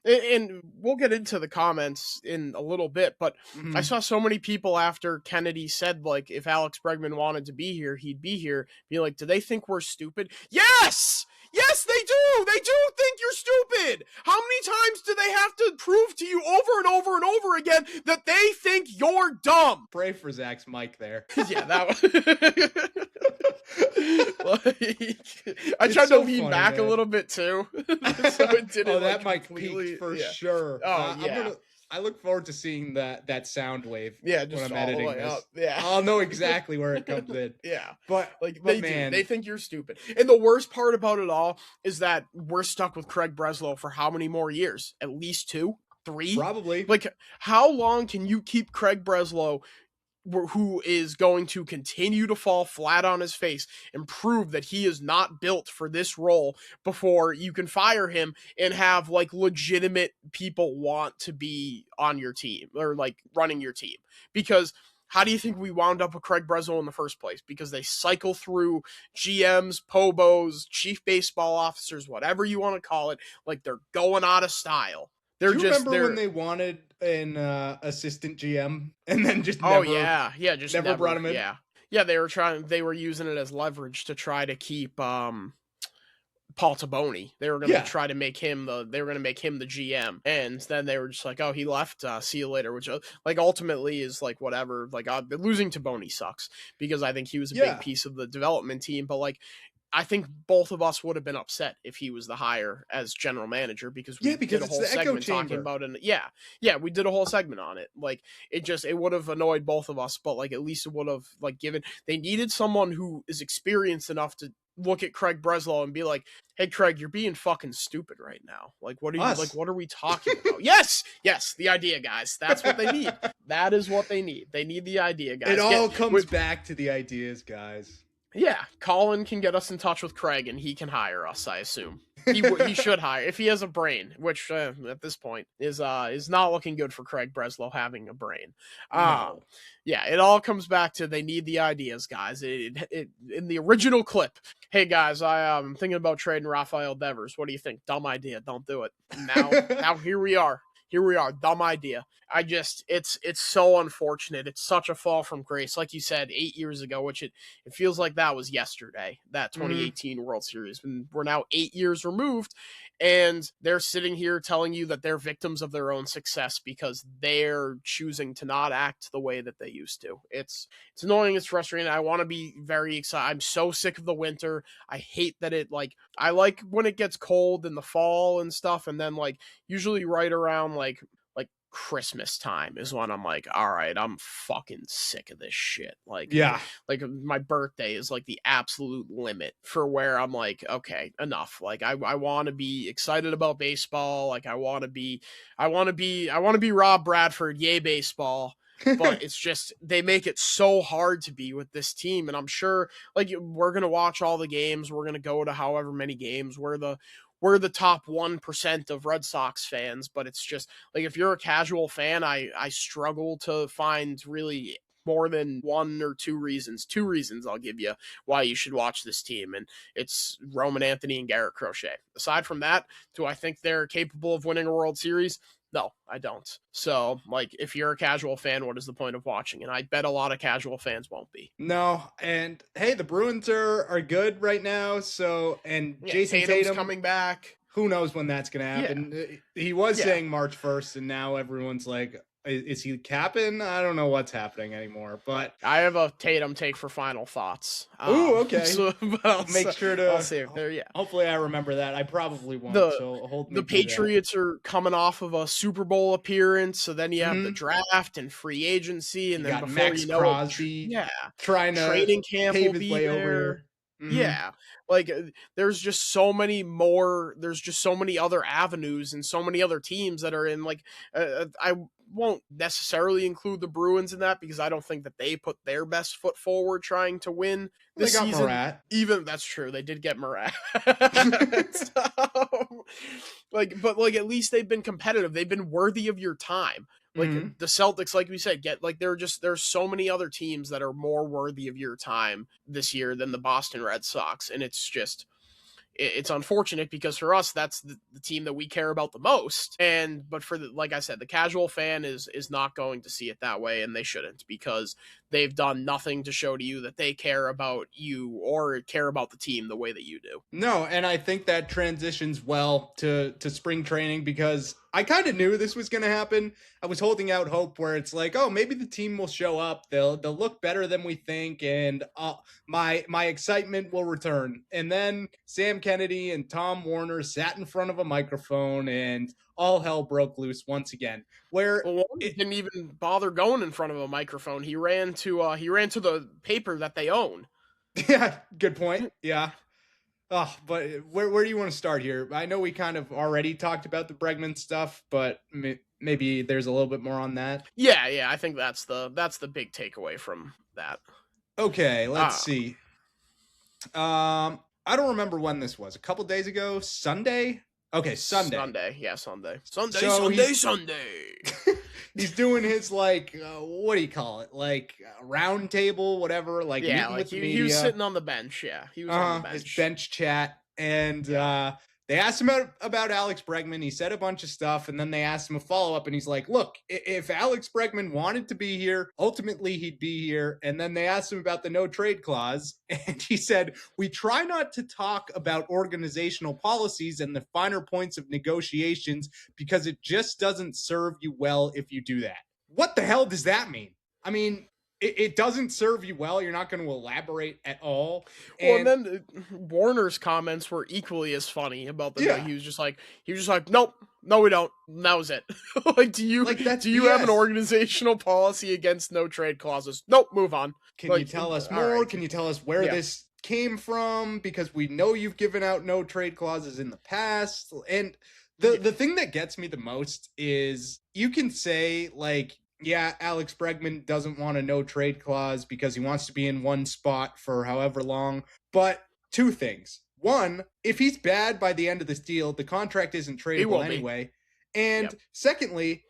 [SPEAKER 3] and we'll get into the comments in a little bit, but I saw so many people after Kennedy said, like, if Alex Bregman wanted to be here, he'd be here, be like, do they think we're stupid? Yes! Yes, they do! They do think you're stupid! How many times do they have to prove to you over and over and over again that they think you're dumb?
[SPEAKER 2] Pray for Zach's mic there.
[SPEAKER 3] Yeah, that was... like, I tried to lean back a little bit too, so it didn't.
[SPEAKER 2] That
[SPEAKER 3] like,
[SPEAKER 2] mic peaked for sure.
[SPEAKER 3] Oh yeah.
[SPEAKER 2] I look forward to seeing that sound wave.
[SPEAKER 3] Yeah, just
[SPEAKER 2] when I'm
[SPEAKER 3] all the
[SPEAKER 2] editing
[SPEAKER 3] way
[SPEAKER 2] this.
[SPEAKER 3] up. Yeah,
[SPEAKER 2] I'll know exactly where it comes in.
[SPEAKER 3] Yeah,
[SPEAKER 2] but
[SPEAKER 3] they think you're stupid. And the worst part about it all is that we're stuck with Craig Breslow for how many more years? At least 2, 3,
[SPEAKER 2] probably.
[SPEAKER 3] Like, how long can you keep Craig Breslow, who is going to continue to fall flat on his face and prove that he is not built for this role before you can fire him and have like legitimate people want to be on your team or like running your team? Because how do you think we wound up with Craig Breslow in the first place? Because they cycle through GMs, POBOs, chief baseball officers, whatever you want to call it, like they're going out of style.
[SPEAKER 2] Do you remember when they wanted an assistant GM and then just
[SPEAKER 3] never
[SPEAKER 2] never brought him in?
[SPEAKER 3] Yeah, they were using it as leverage to try to keep Paul Taboni. They were going to try to make him the GM, and then they were just like, oh, he left, see you later, which like ultimately is like whatever. Like losing Taboni sucks because I think he was a big piece of the development team, but like I think both of us would have been upset if he was the hire as general manager because we did a whole segment talking about it. Yeah, we did a whole segment on it. Like it would have annoyed both of us, but like at least it would have like they needed someone who is experienced enough to look at Craig Breslow and be like, hey Craig, you're being fucking stupid right now. Like what are we talking about? Yes, the idea, guys. That's what they need. That is what they need. They need the idea, guys.
[SPEAKER 2] It all comes back to the ideas, guys.
[SPEAKER 3] Yeah, Colin can get us in touch with Craig, and he can hire us. I assume he should hire if he has a brain, which at this point is not looking good for Craig Breslow having a brain.
[SPEAKER 2] No.
[SPEAKER 3] Yeah, it all comes back to they need the ideas, guys. In the original clip, hey guys, I'm thinking about trading Rafael Devers. What do you think? Dumb idea. Don't do it. Now here we are. Dumb idea. It's so unfortunate. It's such a fall from grace. Like you said, 8 years ago, which it feels like that was yesterday, that 2018 World Series. And we're now 8 years removed, and they're sitting here telling you that they're victims of their own success because they're choosing to not act the way that they used to. It's annoying. It's frustrating. I want to be very excited. I'm so sick of the winter. I hate that I like when it gets cold in the fall and stuff, and then like usually right around like Christmas time is when I'm like, all right, I'm fucking sick of this shit. Like my birthday is like the absolute limit for where I'm like, okay, enough. Like I want to be excited about baseball. Like I want to be Rob Bradford. Yay, baseball. But it's just they make it so hard to be with this team, and I'm sure like we're gonna watch all the games, we're gonna go to however many games. We're the top 1% of Red Sox fans, but it's just like if you're a casual fan, I struggle to find really more than 1 or 2 reasons. 2 reasons I'll give you why you should watch this team, and it's Roman Anthony and Garrett Crochet. Aside from that, do I think they're capable of winning a World Series? No, I don't. So, like, if you're a casual fan, what is the point of watching? And I bet a lot of casual fans won't be.
[SPEAKER 2] No, and hey, the Bruins are good right now. So, and Jason Tatum
[SPEAKER 3] coming back.
[SPEAKER 2] Who knows when that's going to happen? Yeah. He was saying March 1st, and now everyone's like, is he capping? I don't know what's happening anymore, but
[SPEAKER 3] I have a Tatum take for final thoughts.
[SPEAKER 2] Ooh, okay.
[SPEAKER 3] So,
[SPEAKER 2] I'll make sure to.
[SPEAKER 3] I'll save there. Yeah.
[SPEAKER 2] Hopefully, I remember that. I probably won't. So hold me.
[SPEAKER 3] The Patriots are coming off of a Super Bowl appearance, so then you have the draft and free agency, and then before
[SPEAKER 2] Max Crosby, trying to
[SPEAKER 3] training camp will be there. Over here. Yeah, like there's just so many other avenues and so many other teams that are in like I won't necessarily include the Bruins in that because I don't think that they put their best foot forward trying to win this season.
[SPEAKER 2] Murat.
[SPEAKER 3] Even that's true, they did get Murat. But at least they've been competitive. They've been worthy of your time. Like the Celtics, like we said, there's so many other teams that are more worthy of your time this year than the Boston Red Sox. And it's just, it's unfortunate because for us, that's the team that we care about the most. But for like I said, the casual fan is not going to see it that way, and they shouldn't, because they've done nothing to show to you that they care about you or care about the team the way that you do.
[SPEAKER 2] No, and I think that transitions well to spring training, because I kind of knew this was going to happen. I was holding out hope where it's like, oh, maybe the team will show up. They'll look better than we think, and my excitement will return. And then Sam Kennedy and Tom Warner sat in front of a microphone, and all hell broke loose once again. Where
[SPEAKER 3] didn't even bother going in front of a microphone. He ran to the paper that they own.
[SPEAKER 2] Yeah, good point. Yeah. Oh, but where do you want to start here? I know we kind of already talked about the Bregman stuff, but maybe there's a little bit more on that.
[SPEAKER 3] Yeah, I think that's the big takeaway from that.
[SPEAKER 2] Okay, let's see. I don't remember when this was. A couple days ago, Sunday? Okay, Sunday.
[SPEAKER 3] Sunday.
[SPEAKER 2] He's doing his, like, what do you call it? Like, round table, whatever. Like,
[SPEAKER 3] yeah,
[SPEAKER 2] meeting
[SPEAKER 3] like
[SPEAKER 2] with the
[SPEAKER 3] he
[SPEAKER 2] media.
[SPEAKER 3] was sitting on the bench. Yeah, he was on the bench.
[SPEAKER 2] His bench chat. And they asked him about Alex Bregman. He said a bunch of stuff, and then they asked him a follow-up, and he's like, look, if Alex Bregman wanted to be here, ultimately he'd be here. And then they asked him about the no-trade clause, and he said, we try not to talk about organizational policies and the finer points of negotiations because it just doesn't serve you well if you do that. What the hell does that mean? I mean, it doesn't serve you well. You're not going to elaborate at all.
[SPEAKER 3] And then Warner's comments were equally as funny about the. He was just like, nope, no, we don't. And that was it. Like, do you have an organizational policy against no trade clauses? Nope, move on.
[SPEAKER 2] Can you tell us more? Right. Can you tell us where this came from? Because we know you've given out no trade clauses in the past. And the thing that gets me the most is you can say, like, yeah, Alex Bregman doesn't want a no-trade clause because he wants to be in one spot for however long. But two things. One, if he's bad by the end of this deal, the contract isn't tradable anyway. And secondly,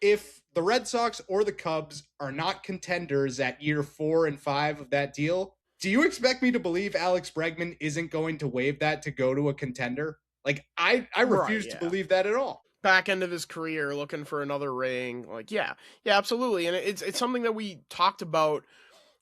[SPEAKER 2] if the Red Sox or the Cubs are not contenders at year 4 and 5 of that deal, do you expect me to believe Alex Bregman isn't going to waive that to go to a contender? Like, I refuse to believe that at all.
[SPEAKER 3] Back end of his career, looking for another ring. Like, yeah, absolutely. And it's something that we talked about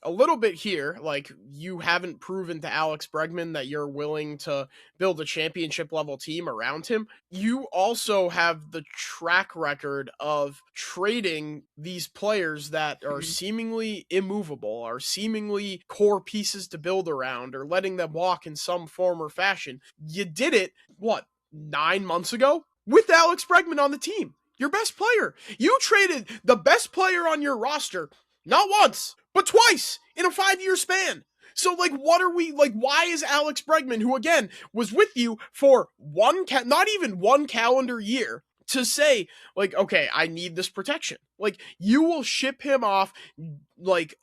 [SPEAKER 3] a little bit here. Like, you haven't proven to Alex Bregman that you're willing to build a championship level team around him. You also have the track record of trading these players that are seemingly immovable, are seemingly core pieces to build around, or letting them walk in some form or fashion. You did it, 9 months ago? With Alex Bregman on the team, your best player. You traded the best player on your roster, not once, but twice in a 5-year span. So, like, why is Alex Bregman, who, again, was with you for not even one calendar year, to say, like, okay, I need this protection? Like, you will ship him off like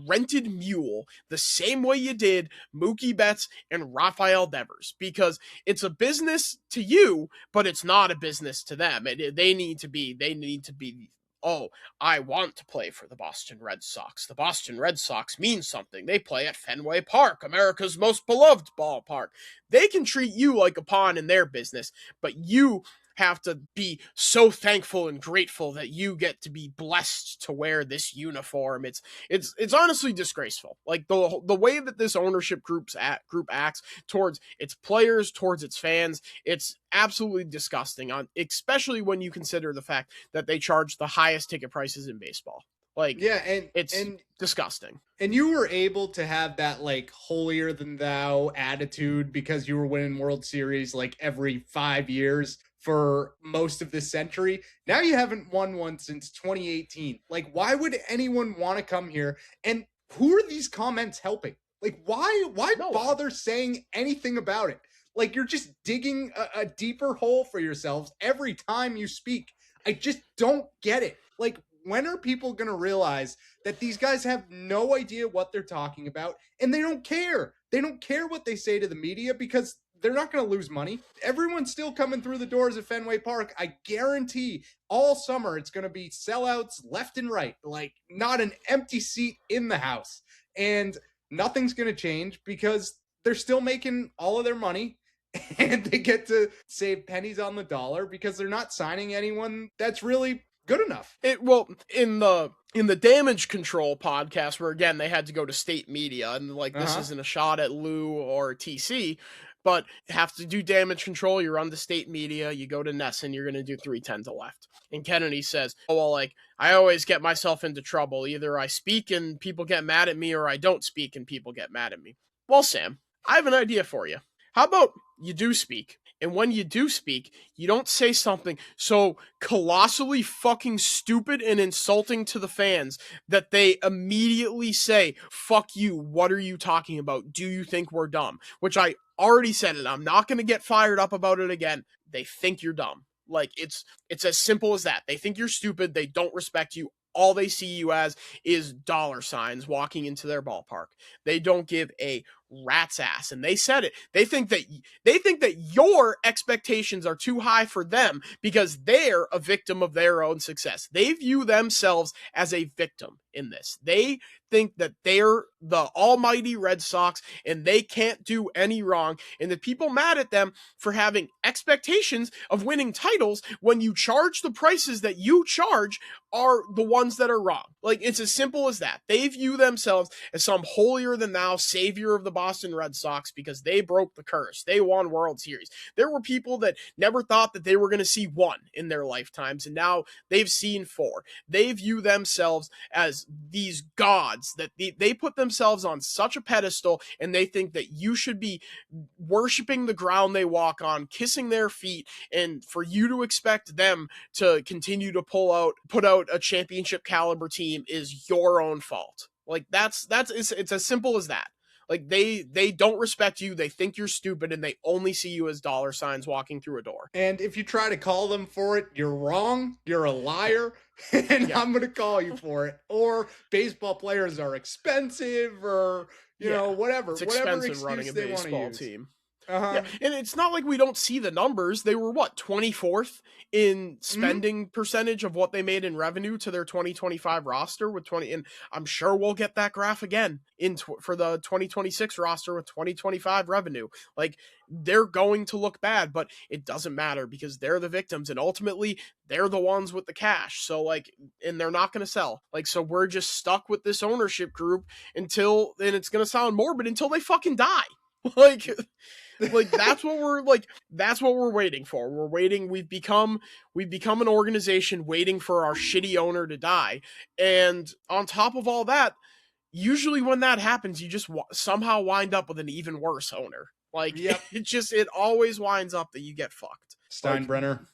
[SPEAKER 3] rented mule the same way you did Mookie Betts and Rafael Devers, because it's a business to you, but it's not a business to them. They need to be, oh, I want to play for the Boston Red Sox. The Boston Red Sox mean something. They play at Fenway Park, America's most beloved ballpark. They can treat you like a pawn in their business, but you have to be so thankful and grateful that you get to be blessed to wear this uniform. It's honestly disgraceful. Like, the way that this ownership group acts towards its players, towards its fans, it's absolutely disgusting, especially when you consider the fact that they charge the highest ticket prices in baseball. Like, yeah, and it's disgusting.
[SPEAKER 2] And you were able to have that, like, holier than thou attitude because you were winning World Series like every 5 years for most of this century. Now you haven't won one since 2018. Like, why would anyone want to come here? And who are these comments helping? Like, why bother saying anything about it? Like, you're just digging a deeper hole for yourselves every time you speak. I just don't get it. Like, when are people going to realize that these guys have no idea what they're talking about, and they don't care? They don't care what they say to the media because they're not going to lose money. Everyone's still coming through the doors at Fenway Park. I guarantee all summer it's going to be sellouts left and right, like not an empty seat in the house. And nothing's going to change because they're still making all of their money. and they get to save pennies on the dollar because they're not signing anyone that's really good enough.
[SPEAKER 3] Well, in the damage control podcast, where again they had to go to state media, and like this isn't a shot at Lou or TC, but have to do damage control. You're on the state media. You go to Nesson. You're going to do 310 to left. And Kennedy says, "Oh well, like I always get myself into trouble. Either I speak and people get mad at me, or I don't speak and people get mad at me." Well, Sam, I have an idea for you. How about you do speak? And when you do speak, you don't say something so colossally fucking stupid and insulting to the fans that they immediately say, "Fuck you, what are you talking about? Do you think we're dumb?" Which I already said it. I'm not going to get fired up about it again. They think you're dumb. Like, it's as simple as that. They think you're stupid. They don't respect you. All they see you as is dollar signs walking into their ballpark. They don't give a rat's ass. And they said it. They think that your expectations are too high for them because they're a victim of their own success. They view themselves as a victim in this. They think that they're the almighty Red Sox and they can't do any wrong, and the people mad at them for having expectations of winning titles when you charge the prices that you charge are the ones that are wrong. Like, it's as simple as that. They view themselves as some holier than thou savior of the Boston Red Sox because they broke the curse. They won World Series. There were people that never thought that they were going to see one in their lifetimes, and now they've seen four. They view themselves as these gods, that they put themselves on such a pedestal, and they think that you should be worshiping the ground they walk on, kissing their feet, and for you to expect them to continue to put out a championship caliber team is your own fault. Like, it's as simple as that. Like, they don't respect you, they think you're stupid, and they only see you as dollar signs walking through a door.
[SPEAKER 2] And if you try to call them for it, you're wrong, you're a liar, and I'm going to call you for it. Or baseball players are expensive, or, you know, whatever.
[SPEAKER 3] It's
[SPEAKER 2] whatever
[SPEAKER 3] expensive running a baseball team.
[SPEAKER 2] Yeah,
[SPEAKER 3] and it's not like we don't see the numbers. They were 24th in spending percentage of what they made in revenue to their 2025 roster with 20, and I'm sure we'll get that graph again for the 2026 roster with 2025 revenue. Like, they're going to look bad, but it doesn't matter because they're the victims, and ultimately they're the ones with the cash. So, like, and they're not going to sell. Like, so we're just stuck with this ownership group until, and it's going to sound morbid, until they fucking die. Like that's what we're waiting for. We're waiting. We've become an organization waiting for our shitty owner to die. And on top of all that, usually when that happens, you just somehow wind up with an even worse owner. Like, it always winds up that you get fucked.
[SPEAKER 2] Steinbrenner.
[SPEAKER 3] Like,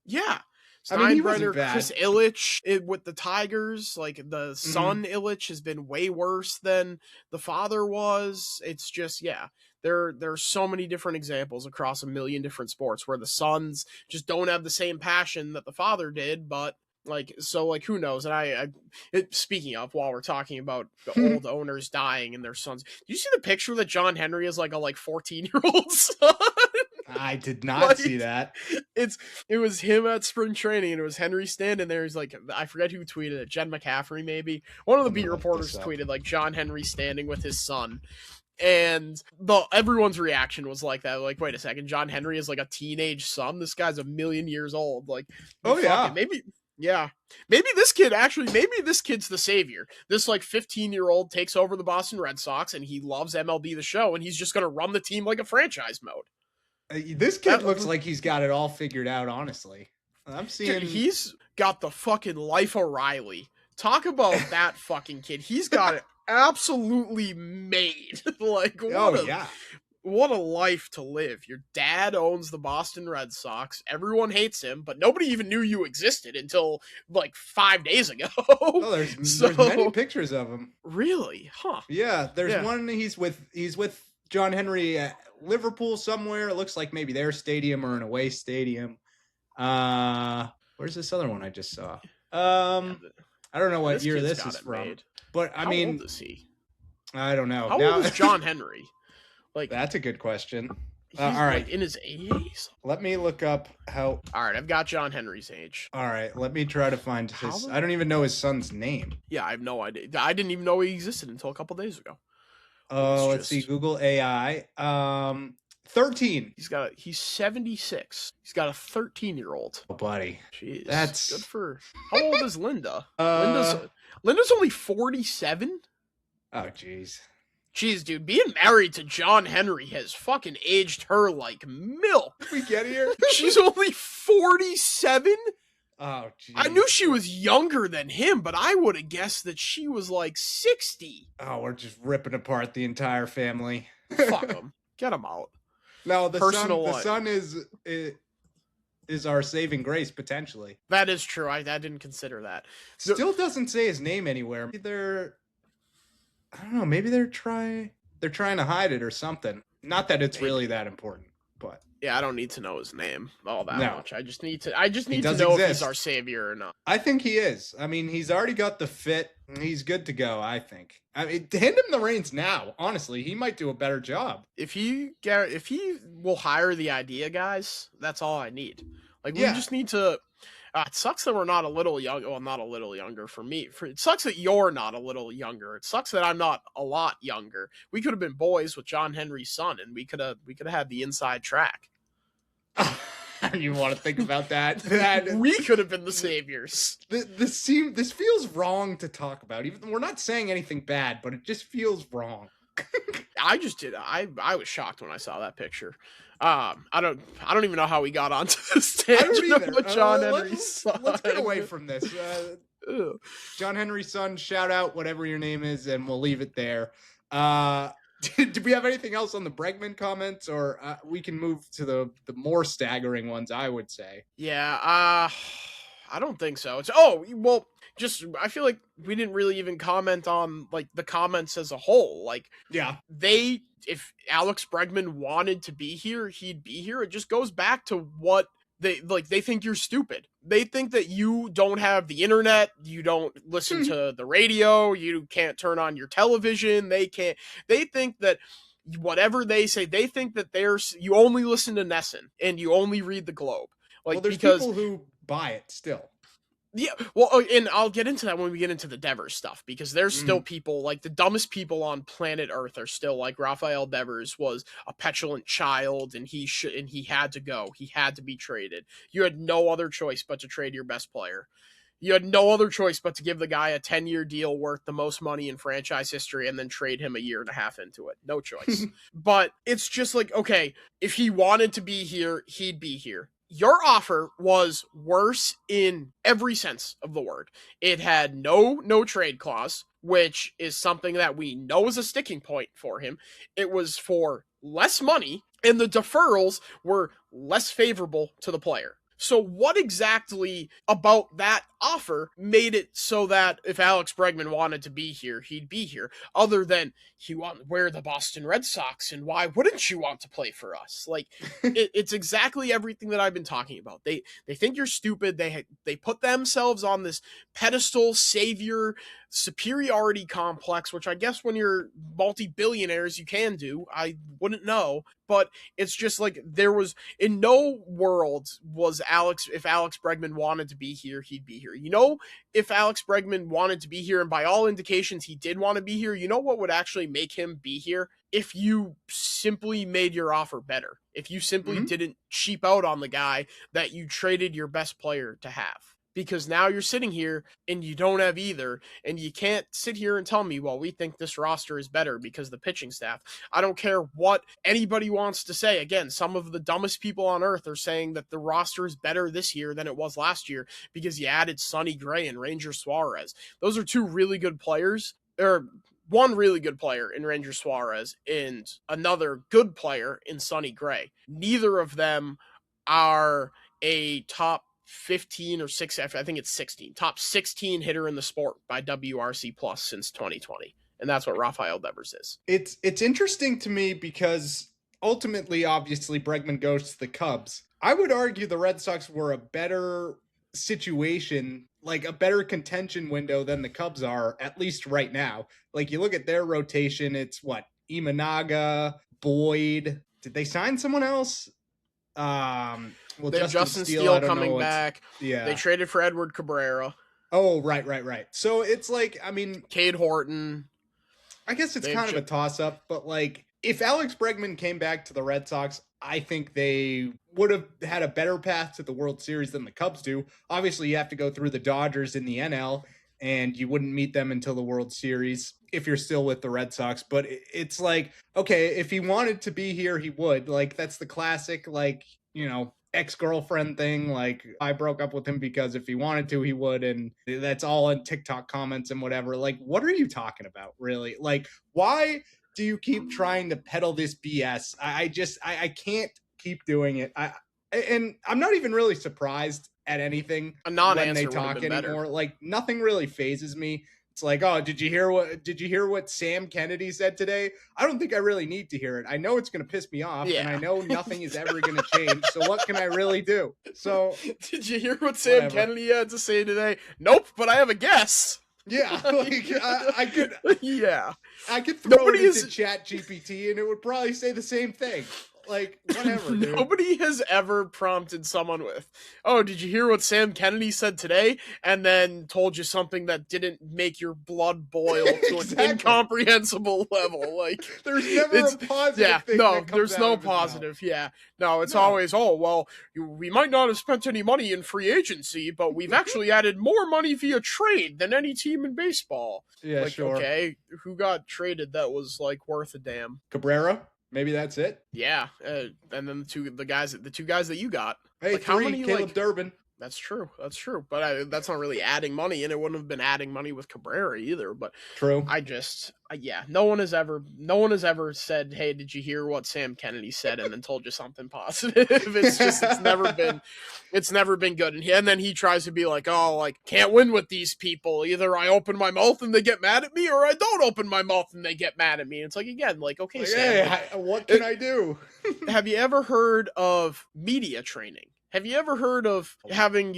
[SPEAKER 3] yeah.
[SPEAKER 2] Steinbrenner,
[SPEAKER 3] Chris Ilitch with the Tigers, like the son Ilitch has been way worse than the father was. It's just, there's so many different examples across a million different sports where the sons just don't have the same passion that the father did, but who knows? And speaking of, while we're talking about the old owners dying and their sons, do you see the picture that John Henry is like a 14-year-old son?
[SPEAKER 2] I did not see that.
[SPEAKER 3] It was him at spring training, and it was Henry standing there. He's like, I forget who tweeted it, Jen McCaffrey maybe. One of the beat reporters tweeted like John Henry standing with his son. And everyone's reaction was like that. Like, wait a second, John Henry is like a teenage son. This guy's a million years old. Like, maybe this kid's the savior. This 15-year-old takes over the Boston Red Sox, and he loves MLB The Show, and he's just going to run the team like a franchise mode.
[SPEAKER 2] This kid looks like he's got it all figured out, honestly.
[SPEAKER 3] Dude, he's got the fucking life O'Reilly. Talk about that fucking kid. He's got it absolutely made. What a life to live. Your dad owns the Boston Red Sox. Everyone hates him, but nobody even knew you existed until 5 days ago.
[SPEAKER 2] Oh, there's many pictures of him.
[SPEAKER 3] Really? Huh.
[SPEAKER 2] Yeah, there's one he's with John Henry at Liverpool somewhere. It looks like maybe their stadium or an away stadium. Where's this other one I just saw? I don't know what year this is from. But
[SPEAKER 3] how old is he?
[SPEAKER 2] I don't know.
[SPEAKER 3] How old is John Henry?
[SPEAKER 2] That's a good question.
[SPEAKER 3] He's
[SPEAKER 2] all right,
[SPEAKER 3] in his 80s.
[SPEAKER 2] Let me look up how.
[SPEAKER 3] All right, I've got John Henry's age.
[SPEAKER 2] All right, let me try to find his. I don't even know his son's name.
[SPEAKER 3] Yeah, I have no idea. I didn't even know he existed until a couple days ago.
[SPEAKER 2] Oh, let's see. Google AI. 13.
[SPEAKER 3] He's 76. He's got a 13-year-old.
[SPEAKER 2] Oh, buddy.
[SPEAKER 3] Jeez.
[SPEAKER 2] That's
[SPEAKER 3] good for. How old is Linda?
[SPEAKER 2] Uh,
[SPEAKER 3] Linda's only 47.
[SPEAKER 2] Oh, jeez.
[SPEAKER 3] Jeez, dude, being married to John Henry has fucking aged her like milk.
[SPEAKER 2] Did we get here?
[SPEAKER 3] She's only 47?
[SPEAKER 2] Oh, jeez.
[SPEAKER 3] I knew she was younger than him, but I would have guessed that she was like 60.
[SPEAKER 2] Oh, we're just ripping apart the entire family.
[SPEAKER 3] Fuck them. Get them out.
[SPEAKER 2] No, the
[SPEAKER 3] Personal
[SPEAKER 2] son is our saving grace, potentially.
[SPEAKER 3] That is true. I didn't consider that.
[SPEAKER 2] Still doesn't say his name anywhere. I don't know, maybe they're trying to hide it or something. Not that it's really that important, but
[SPEAKER 3] yeah, I don't need to know his name all that
[SPEAKER 2] No.
[SPEAKER 3] much. I just need to know
[SPEAKER 2] exist.
[SPEAKER 3] if he's our savior or not.
[SPEAKER 2] I think he is. I mean, he's already got the fit. He's good to go, I think. I mean, hand him the reins now. Honestly, he might do a better job.
[SPEAKER 3] If he will hire the idea guys, that's all I need. Like we
[SPEAKER 2] Yeah.
[SPEAKER 3] just need to. It sucks that we're not a little young. Well, not a little younger for me. It sucks that you're not a little younger. It sucks that I'm not a lot younger. We could have been boys with John Henry's son, and we could have had the inside track.
[SPEAKER 2] I don't even want to think about that.
[SPEAKER 3] We could have been the saviors.
[SPEAKER 2] This feels wrong to talk about. Even we're not saying anything bad, but it just feels wrong.
[SPEAKER 3] I just did. I was shocked when I saw that picture. I don't even know how we got onto this tangent about John Henry's son.
[SPEAKER 2] Let's get away from this. John Henry's son, shout out whatever your name is, and we'll leave it there. Did we have anything else on the Bregman comments, or we can move to the more staggering ones? I would say.
[SPEAKER 3] Yeah. I don't think so. I feel like we didn't really even comment on like the comments as a whole. Like,
[SPEAKER 2] yeah,
[SPEAKER 3] if Alex Bregman wanted to be here, he'd be here. It just goes back to what they think you're stupid. They think that you don't have the internet, you don't listen to the radio, you can't turn on your television. They think that whatever they say, they think that you only listen to Nesson and you only read the Globe. Like,
[SPEAKER 2] well, there's
[SPEAKER 3] because
[SPEAKER 2] people who buy it still.
[SPEAKER 3] Yeah, well, and I'll get into that when we get into the Devers stuff, because there's still people, like, the dumbest people on planet Earth are still, like, Rafael Devers was a petulant child, and he had to go. He had to be traded. You had no other choice but to trade your best player. You had no other choice but to give the guy a 10-year deal worth the most money in franchise history and then trade him a year and a half into it. No choice. But it's just like, okay, if he wanted to be here, he'd be here. Your offer was worse in every sense of the word. It had no trade clause, which is something that we know is a sticking point for him. It was for less money, and the deferrals were less favorable to the player. So what exactly about that offer made it so that if Alex Bregman wanted to be here, he'd be here, other than we're the Boston Red Sox, and why wouldn't you want to play for us? Like, it's exactly everything that I've been talking about. They think you're stupid. They put themselves on this pedestal, savior, superiority complex, which I guess when you're multi-billionaires you can do. I wouldn't know, but it's just like there was in no world was if Alex Bregman wanted to be here, he'd be here. You know, if Alex Bregman wanted to be here, and by all indications he did want to be here, you know what would actually make him be here? If you simply made your offer better. If you simply didn't cheap out on the guy that you traded your best player to have. Because now you're sitting here and you don't have either, and you can't sit here and tell me, well, we think this roster is better because the pitching staff. I don't care what anybody wants to say. Again, some of the dumbest people on earth are saying that the roster is better this year than it was last year because you added Sonny Gray and Ranger Suarez. Those are two really good players, or one really good player in Ranger Suarez and another good player in Sonny Gray. Neither of them are a top 15 or 6, I think it's 16, top 16 hitter in the sport by WRC plus since 2020. And that's what Rafael Devers is.
[SPEAKER 2] It's interesting to me because ultimately, obviously, Bregman goes to the Cubs. I would argue the Red Sox were a better situation, like a better contention window than the Cubs are, at least right now. Like, you look at their rotation, it's what? Imanaga, Boyd. Did they sign someone else? Well,
[SPEAKER 3] they have Justin Steele coming back.
[SPEAKER 2] Yeah.
[SPEAKER 3] They traded for Edward Cabrera.
[SPEAKER 2] Oh, right. So it's like, I mean,
[SPEAKER 3] Cade Horton.
[SPEAKER 2] I guess it's kind of a toss-up, but like, if Alex Bregman came back to the Red Sox, I think they would have had a better path to the World Series than the Cubs do. Obviously, you have to go through the Dodgers in the NL, and you wouldn't meet them until the World Series if you're still with the Red Sox. But it's like, okay, if he wanted to be here, he would. Like, that's the classic, like, ex-girlfriend thing. Like, I broke up with him because if he wanted to, he would. And that's all in TikTok comments and whatever. Like, what are you talking about, really? Like, why do you keep trying to peddle this BS? I can't keep doing it. And I'm not even really surprised at anything
[SPEAKER 3] A non-answer
[SPEAKER 2] when they
[SPEAKER 3] would have
[SPEAKER 2] talk
[SPEAKER 3] been
[SPEAKER 2] anymore.
[SPEAKER 3] better.
[SPEAKER 2] Like, nothing really phases me. It's like, oh, did you hear what Sam Kennedy said today? I don't think I really need to hear it. I know it's going to piss me off, and I know nothing is ever going to change. So what can I really do? So
[SPEAKER 3] did you hear what Sam Kennedy had to say today? Nope, but I have a guess.
[SPEAKER 2] Yeah, like I could.
[SPEAKER 3] Yeah,
[SPEAKER 2] I could throw it into Chat GPT, and it would probably say the same thing. Like, whatever, dude.
[SPEAKER 3] Nobody has ever prompted someone with, oh, did you hear what Sam Kennedy said today? And then told you something that didn't make your blood boil to an incomprehensible level. Like,
[SPEAKER 2] there's never a positive thing.
[SPEAKER 3] No, there's no positive. Yeah. No, it's always, oh, well, we might not have spent any money in free agency, but we've actually added more money via trade than any team in baseball.
[SPEAKER 2] Yeah,
[SPEAKER 3] like,
[SPEAKER 2] sure.
[SPEAKER 3] Okay, who got traded that was, like, worth a damn?
[SPEAKER 2] Cabrera? Maybe that's it.
[SPEAKER 3] Yeah, and then the two guys that you got.
[SPEAKER 2] Hey,
[SPEAKER 3] like,
[SPEAKER 2] how many? Caleb Durbin.
[SPEAKER 3] That's true. But that's not really adding money, and it wouldn't have been adding money with Cabrera either. But
[SPEAKER 2] true.
[SPEAKER 3] No one has ever said, "Hey, did you hear what Sam Kennedy said?" and then told you something positive. It's never been good. And then he tries to be like, "Oh, like can't win with these people. Either I open my mouth and they get mad at me, or I don't open my mouth and they get mad at me." And it's like, again, like, okay, Sam,
[SPEAKER 2] what can I do?
[SPEAKER 3] Have you ever heard of media training? Have you ever heard of having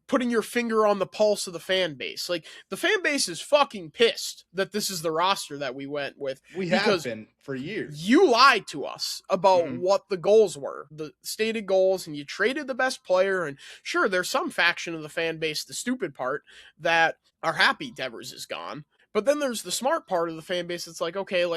[SPEAKER 3] putting your finger on the pulse of the fan base? Like, the fan base is fucking pissed that this is the roster that we went with.
[SPEAKER 2] We have been for years.
[SPEAKER 3] You lied to us about what the goals were, the stated goals, and you traded the best player. And sure, there's some faction of the fan base, the stupid part, that are happy Devers is gone. But then there's the smart part of the fan base that's like, okay,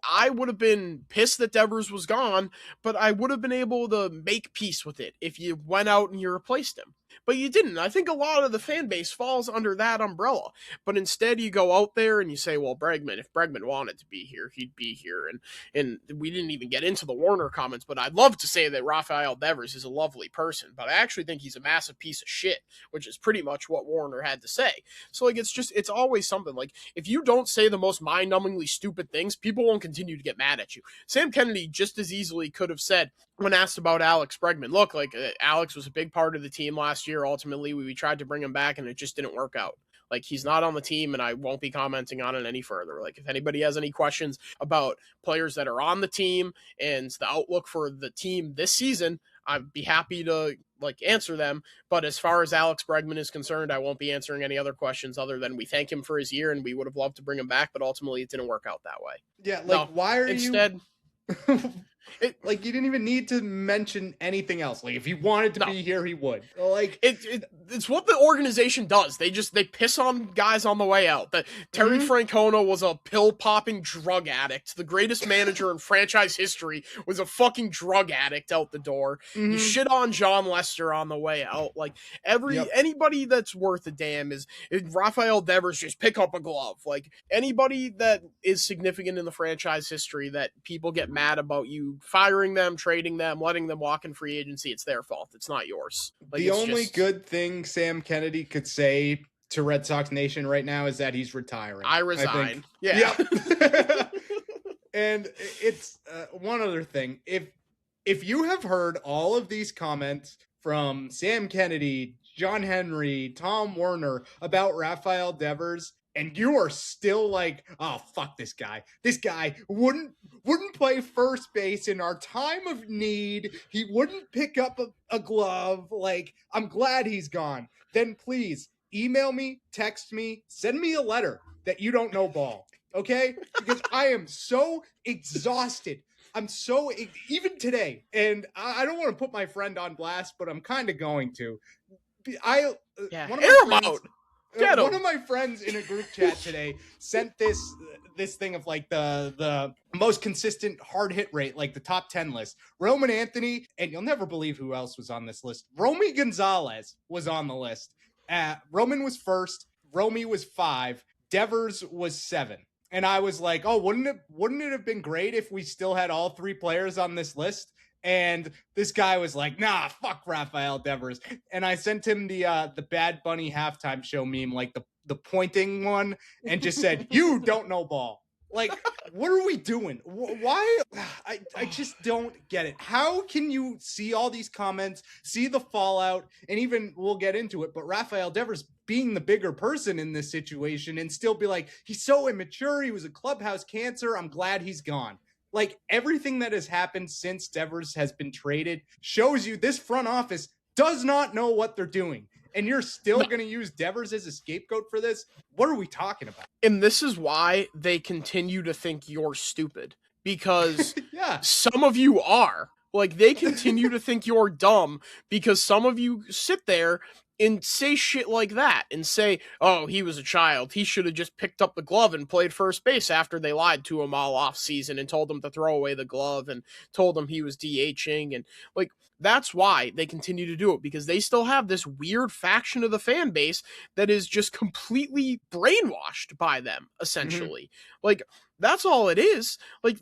[SPEAKER 3] I would have been pissed that Devers was gone, but I would have been able to make peace with it if you went out and you replaced him. But you didn't. I think a lot of the fan base falls under that umbrella. But instead you go out there and you say, well, if Bregman wanted to be here, he'd be here. And we didn't even get into the Warner comments, but I'd love to say that Rafael Devers is a lovely person, but I actually think he's a massive piece of shit, which is pretty much what Warner had to say. So, like, it's always something. Like, if you don't say the most mind-numbingly stupid things, people won't continue to get mad at you. Sam Kennedy just as easily could have said, when asked about Alex Bregman, look, like, Alex was a big part of the team last year. Ultimately, we tried to bring him back, and it just didn't work out. Like, he's not on the team, and I won't be commenting on it any further. Like, if anybody has any questions about players that are on the team and the outlook for the team this season, I'd be happy to, answer them. But as far as Alex Bregman is concerned, I won't be answering any other questions other than we thank him for his year, and we would have loved to bring him back, but ultimately it didn't work out that way.
[SPEAKER 2] Yeah, why are you... you didn't even need to mention anything else. Like, if he wanted to be here, he would. Like,
[SPEAKER 3] it's what the organization does. They piss on guys on the way out. That Terry Francona was a pill popping drug addict. The greatest manager in franchise history was a fucking drug addict out the door. You shit on John Lester on the way out. Like, anybody that's worth a damn is Rafael Devers. Just pick up a glove. Like, anybody that is significant in the franchise history that people get mad about you firing them, trading them, letting them walk in free agency, it's their fault. It's not yours.
[SPEAKER 2] The only good thing Sam Kennedy could say to Red Sox Nation right now is that he's retiring.
[SPEAKER 3] I resign. Yeah.
[SPEAKER 2] And it's one other thing. If you have heard all of these comments from Sam Kennedy, John Henry, Tom Werner about Rafael Devers, and you are still like, oh, fuck this guy. This guy wouldn't play first base in our time of need. He wouldn't pick up a glove. Like, I'm glad he's gone. Then please email me, text me, send me a letter that you don't know ball. Okay? Because I am so exhausted. Even today, and I don't want to put my friend on blast, but I'm kind of going to.
[SPEAKER 3] Air him out. Get
[SPEAKER 2] One
[SPEAKER 3] him.
[SPEAKER 2] of my friends in a group chat today sent this thing of like the most consistent hard hit rate, like the top 10 list. Roman Anthony, and you'll never believe who else was on this list. Romy Gonzalez was on the list. Roman was first. Romy was 5. Devers was 7. And I was like, oh, wouldn't it have been great if we still had all 3 players on this list? And this guy was like, nah, fuck Rafael Devers. And I sent him the Bad Bunny halftime show meme, like the pointing one, and just said, you don't know ball. Like, what are we doing? Why? I just don't get it. How can you see all these comments, see the fallout, and even, we'll get into it, but Rafael Devers being the bigger person in this situation and still be like, he's so immature, he was a clubhouse cancer, I'm glad he's gone. Like, everything that has happened since Devers has been traded shows you this front office does not know what they're doing. And you're still going to use Devers as a scapegoat for this? What are we talking about?
[SPEAKER 3] And this is why they continue to think you're stupid. Because
[SPEAKER 2] yeah.
[SPEAKER 3] Some of you are. Like, they continue to think you're dumb because some of you sit there and say shit like that and say, oh, he was a child. He should have just picked up the glove and played first base after they lied to him all off season and told him to throw away the glove and told him he was DHing. And like, that's why they continue to do it, because they still have this weird faction of the fan base that is just completely brainwashed by them, essentially. Mm-hmm. Like, that's all it is. Like,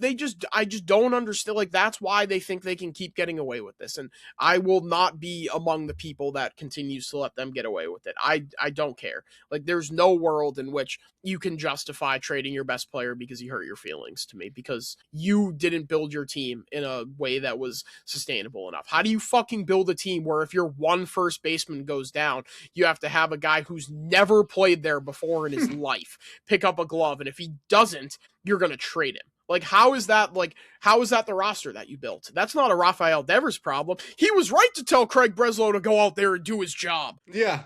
[SPEAKER 3] I just don't understand. Like, that's why they think they can keep getting away with this. And I will not be among the people that continues to let them get away with it. I don't care. Like, there's no world in which you can justify trading your best player because he hurt your feelings to me, because you didn't build your team in a way that was sustainable enough. How do you fucking build a team where if your one first baseman goes down, you have to have a guy who's never played there before in his life pick up a glove, and if he doesn't, you're going to trade him? Like, how is that the roster that you built? That's not a Rafael Devers problem. He was right to tell Craig Breslow to go out there and do his job.
[SPEAKER 2] Yeah.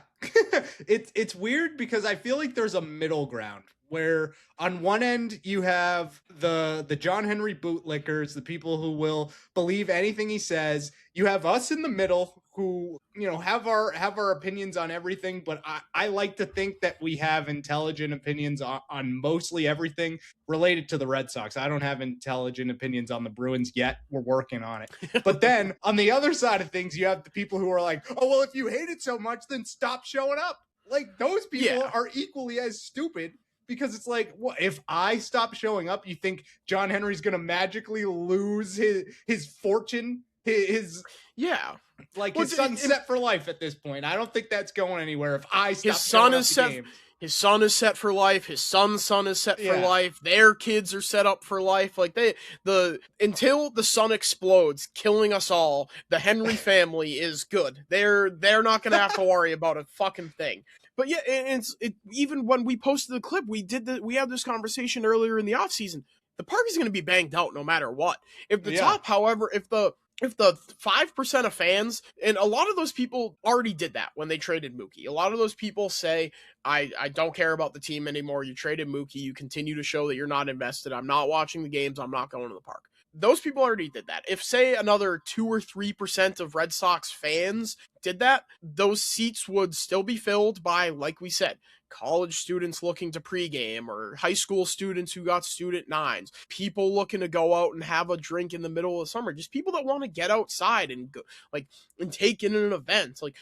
[SPEAKER 2] It's weird because I feel like there's a middle ground where on one end you have the John Henry bootlickers, the people who will believe anything he says. You have us in the middle who, you know, have our opinions on everything, but I like to think that we have intelligent opinions on mostly everything related to the Red Sox. I don't have intelligent opinions on the Bruins yet. We're working on it. But then on the other side of things, you have the people who are like, oh, well, if you hate it so much, then stop showing up. Like, those people are equally as stupid. Because it's like, what if I stop showing up? You think John Henry's going to magically lose his fortune? His son's set for life at this point. I don't think that's going anywhere if I stop. His son is set.
[SPEAKER 3] His son is set for life. His son's son is set for life. Their kids are set up for life. Like, until the sun explodes, killing us all, the Henry family is good. They're not going to have to worry about a fucking thing. But yeah, even when we posted the clip, we had this conversation earlier in the offseason. The park is going to be banged out no matter what. If the top, however, if the 5% of fans, and a lot of those people already did that when they traded Mookie. A lot of those people say, I don't care about the team anymore. You traded Mookie. You continue to show that you're not invested. I'm not watching the games. I'm not going to the park. Those people already did that. If, say, another 2 or 3% of Red Sox fans did that, those seats would still be filled by, like we said, college students looking to pregame, or high school students who got student nines, people looking to go out and have a drink in the middle of summer, just people that want to get outside and go, and take in an event, like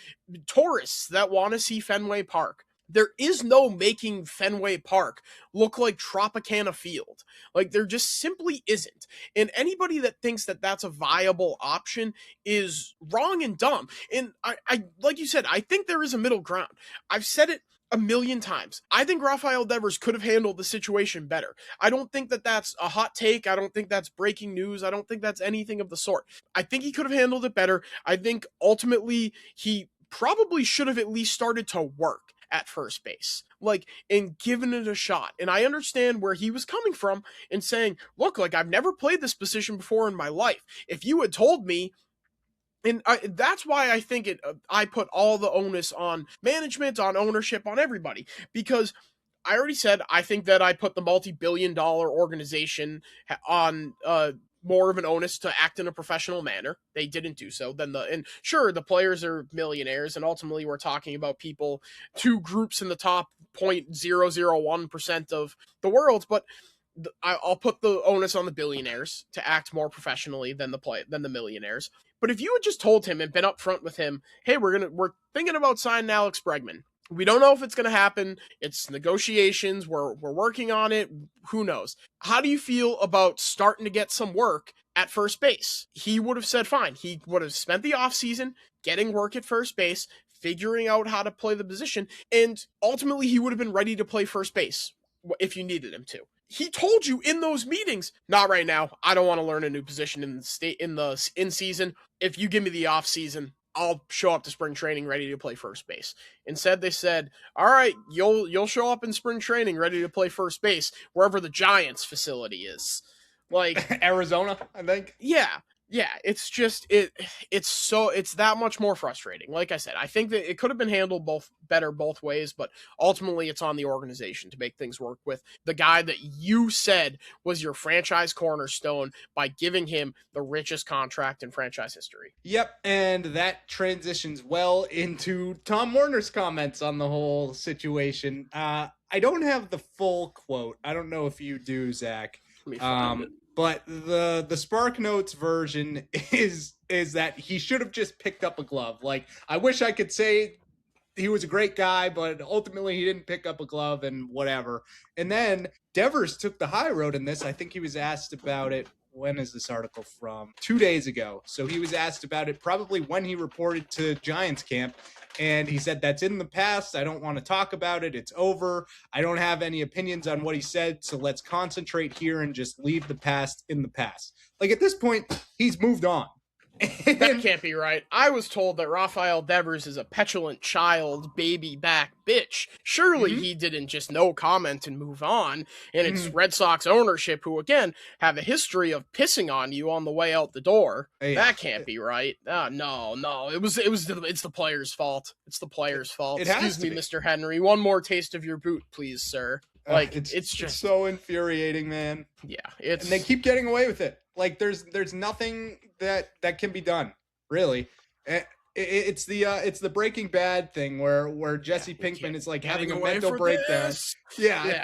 [SPEAKER 3] tourists that want to see Fenway Park. There is no making Fenway Park look like Tropicana Field. Like, there just simply isn't. And anybody that thinks that that's a viable option is wrong and dumb. And I like you said, I think there is a middle ground. I've said it a million times. I think Rafael Devers could have handled the situation better. I don't think that that's a hot take. I don't think that's breaking news. I don't think that's anything of the sort. I think he could have handled it better. I think ultimately he probably should have at least started to work at first base, and given it a shot. And I understand where he was coming from and saying, look, I've never played this position before in my life. If you had told me, and that's why I think I put all the onus on management, on ownership, on everybody, because I already said I think that I put the multi-billion-dollar organization on more of an onus to act in a professional manner. They didn't do so. And sure, the players are millionaires, and ultimately we're talking about people, two groups in the top 0.001% of the world, but I'll put the onus on the billionaires to act more professionally than the millionaires. But if you had just told him and been upfront with him, hey, we're thinking about signing Alex Bregman. We don't know if it's going to happen. It's negotiations. We're working on it. Who knows? How do you feel about starting to get some work at first base? He would have said fine. He would have spent the offseason getting work at first base, figuring out how to play the position, and ultimately he would have been ready to play first base if you needed him to. He told you in those meetings, not right now. I don't want to learn a new position in season. If you give me the off season, I'll show up to spring training ready to play first base. Instead, they said, all right, you'll show up in spring training ready to play first base wherever the Giants facility is. Like
[SPEAKER 2] Arizona, I think.
[SPEAKER 3] Yeah, it's just it's that much more frustrating. Like I said, I think that it could have been handled better both ways, but ultimately it's on the organization to make things work with the guy that you said was your franchise cornerstone by giving him the richest contract in franchise history.
[SPEAKER 2] Yep, and that transitions well into Tom Werner's comments on the whole situation. I don't have the full quote. I don't know if you do, Zach.
[SPEAKER 3] Let me find it.
[SPEAKER 2] But the Spark Notes version is that he should have just picked up a glove. Like, I wish I could say he was a great guy, but ultimately he didn't pick up a glove and whatever. And then Devers took the high road in this. I think he was asked about it. When is this article from? 2 days ago. So he was asked about it probably when he reported to Giants camp. And he said, that's in the past. I don't want to talk about it. It's over. I don't have any opinions on what he said. So let's concentrate here and just leave the past in the past. Like at this point, he's moved on.
[SPEAKER 3] That can't be right. I was told that Rafael Devers is a petulant child, baby back bitch. Surely he didn't just no comment and move on. And it's Red Sox ownership who, again, have a history of pissing on you on the way out the door. Yeah. That can't be right. No. It's the player's fault. It's the player's fault. Excuse me, Mr. Henry. One more taste of your boot, please, sir. Like it's just
[SPEAKER 2] so infuriating, man.
[SPEAKER 3] Yeah,
[SPEAKER 2] and they keep getting away with it. Like there's nothing that can be done, really. It's the Breaking Bad thing where Jesse Pinkman is like having a mental breakdown. Yeah.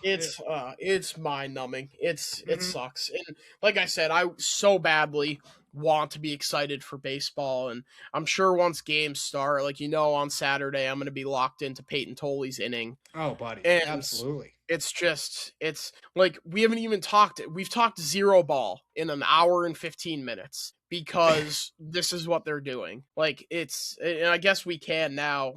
[SPEAKER 3] It's mind numbing. It sucks. And like I said, I so badly want to be excited for baseball, and I'm sure once games start, like on Saturday, I'm going to be locked into Peyton Toley's inning.
[SPEAKER 2] Oh, buddy,
[SPEAKER 3] and
[SPEAKER 2] absolutely.
[SPEAKER 3] It's like we've talked zero ball in an hour and 15 minutes because this is what they're doing. Like and I guess we can now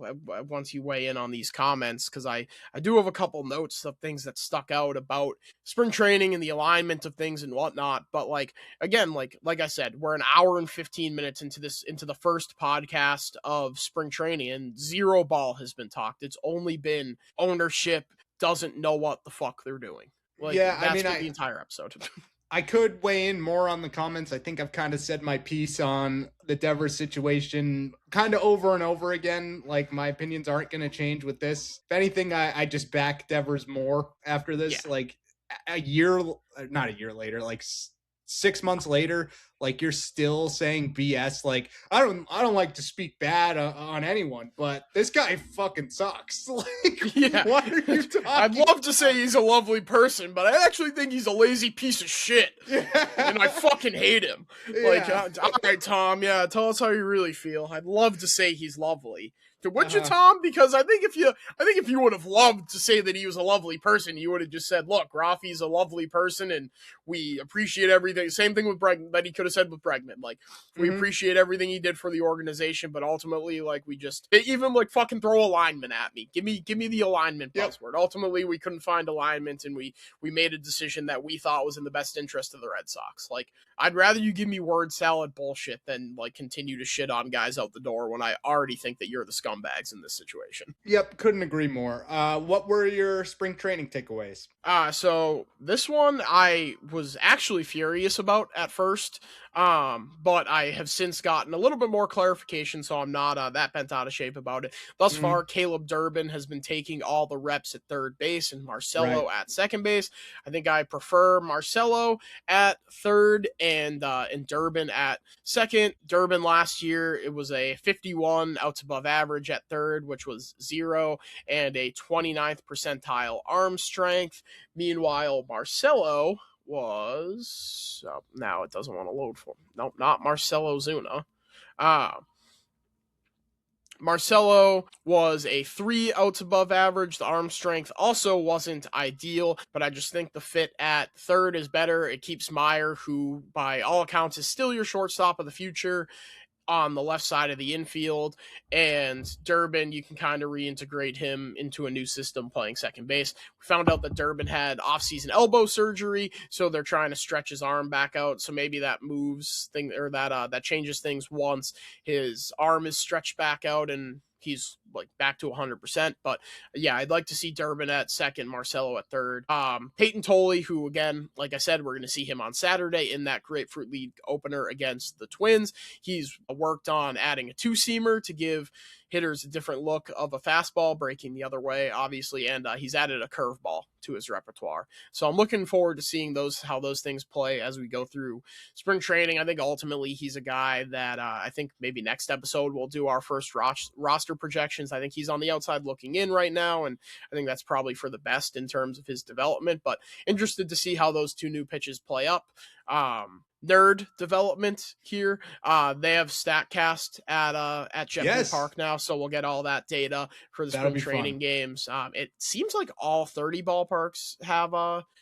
[SPEAKER 3] once you weigh in on these comments, because I do have a couple notes of things that stuck out about spring training and the alignment of things and whatnot. But like again, like I said, we're an hour and 15 minutes into the first podcast of spring training, and zero ball has been talked. It's only been ownership doesn't know what the fuck they're doing. Like,
[SPEAKER 2] yeah,
[SPEAKER 3] that's the entire episode.
[SPEAKER 2] I could weigh in more on the comments. I think I've kind of said my piece on the Devers situation kind of over and over again. Like, my opinions aren't going to change with this. If anything, I just back Devers more after this. Yeah. Like, not a year later, like 6 months later, like you're still saying BS. Like, I don't like to speak bad on anyone, but this guy fucking sucks. Like,
[SPEAKER 3] yeah.
[SPEAKER 2] What are you talking
[SPEAKER 3] I'd love to say he's a lovely person, but I actually think he's a lazy piece of shit. Yeah. And I fucking hate him. Yeah. Like, all right, Tom, yeah, tell us how you really feel. I'd love to say he's lovely. Would you, Tom? Because I think if you would have loved to say that he was a lovely person, you would have just said, "Look, Rafi's a lovely person, and we appreciate everything." Same thing with Bregman that he could have said with Bregman. Like, we appreciate everything he did for the organization, but ultimately, like, even like fucking throw alignment at me. Give me the alignment buzzword. Ultimately, we couldn't find alignment, and we made a decision that we thought was in the best interest of the Red Sox. Like, I'd rather you give me word salad bullshit than like continue to shit on guys out the door when I already think that you're the scum scumbags in this situation.
[SPEAKER 2] Yep, couldn't agree more. What were your spring training takeaways?
[SPEAKER 3] So this one I was actually furious about at first, but I have since gotten a little bit more clarification, so I'm not that bent out of shape about it. Thus far, Caleb Durbin has been taking all the reps at third base and Marcelo at second base. I think I prefer Marcelo at third and Durbin at second. Durbin last year, it was a 51 outs above average at third, which was 0, and a 29th percentile arm strength. Meanwhile, Marcelo was now it doesn't want to load for him. Nope, not Marcelo Zuna. Marcelo was a 3 outs above average. The arm strength also wasn't ideal, but I just think the fit at third is better. It keeps Meyer, who by all accounts is still your shortstop of the future, on the left side of the infield, and Durbin, you can kind of reintegrate him into a new system playing second base. We found out that Durbin had off-season elbow surgery, so they're trying to stretch his arm back out. So maybe that moves thing, or that changes things once his arm is stretched back out and he's like back to 100%. But yeah, I'd like to see Durbin at second, Marcelo at third. Peyton Tolley, who again, like I said, we're going to see him on Saturday in that Grapefruit League opener against the Twins. He's worked on adding a two-seamer to give hitters a different look of a fastball, breaking the other way, obviously, and he's added a curveball to his repertoire. So I'm looking forward to seeing how those things play as we go through spring training. I think ultimately he's a guy that I think maybe next episode we'll do our first roster projections. I think he's on the outside looking in right now, and I think that's probably for the best in terms of his development, but interested to see how those two new pitches play up. Nerd development here. They have StatCast at JetBlue Park now, so we'll get all that data for the spring training games. It seems like all 30 ballparks have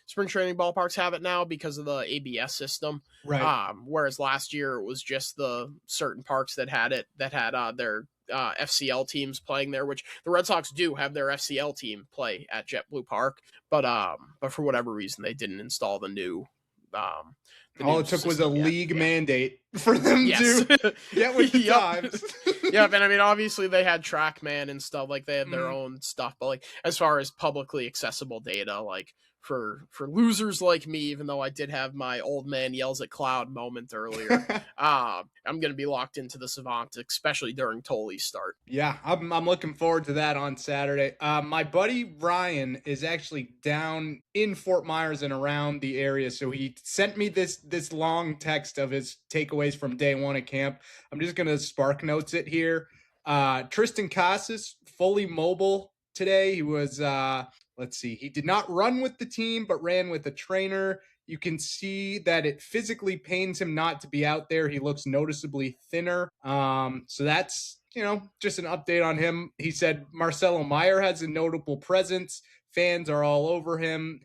[SPEAKER 3] spring training ballparks have it now because of the ABS system.
[SPEAKER 2] Right.
[SPEAKER 3] Whereas last year it was just the certain parks that had it, that had their FCL teams playing there, which the Red Sox do have their FCL team play at JetBlue Park, but for whatever reason they didn't install the new.
[SPEAKER 2] All it took was a league mandate for them to get with the times.
[SPEAKER 3] Yeah, and I mean, obviously they had TrackMan and stuff, like they had their own stuff, but like as far as publicly accessible data, like for losers like me, even though I did have my old man yells at cloud moment earlier, I'm going to be locked into the Savant, especially during Tolley's start.
[SPEAKER 2] Yeah, I'm looking forward to that on Saturday. My buddy Ryan is actually down in Fort Myers and around the area, so he sent me this long text of his takeaways from day one at camp. I'm just going to spark notes it here. Tristan Casas, fully mobile today. He was... let's see. He did not run with the team, but ran with a trainer. You can see that it physically pains him not to be out there. He looks noticeably thinner. So that's, just an update on him. He said Marcelo Meyer has a notable presence. Fans are all over him.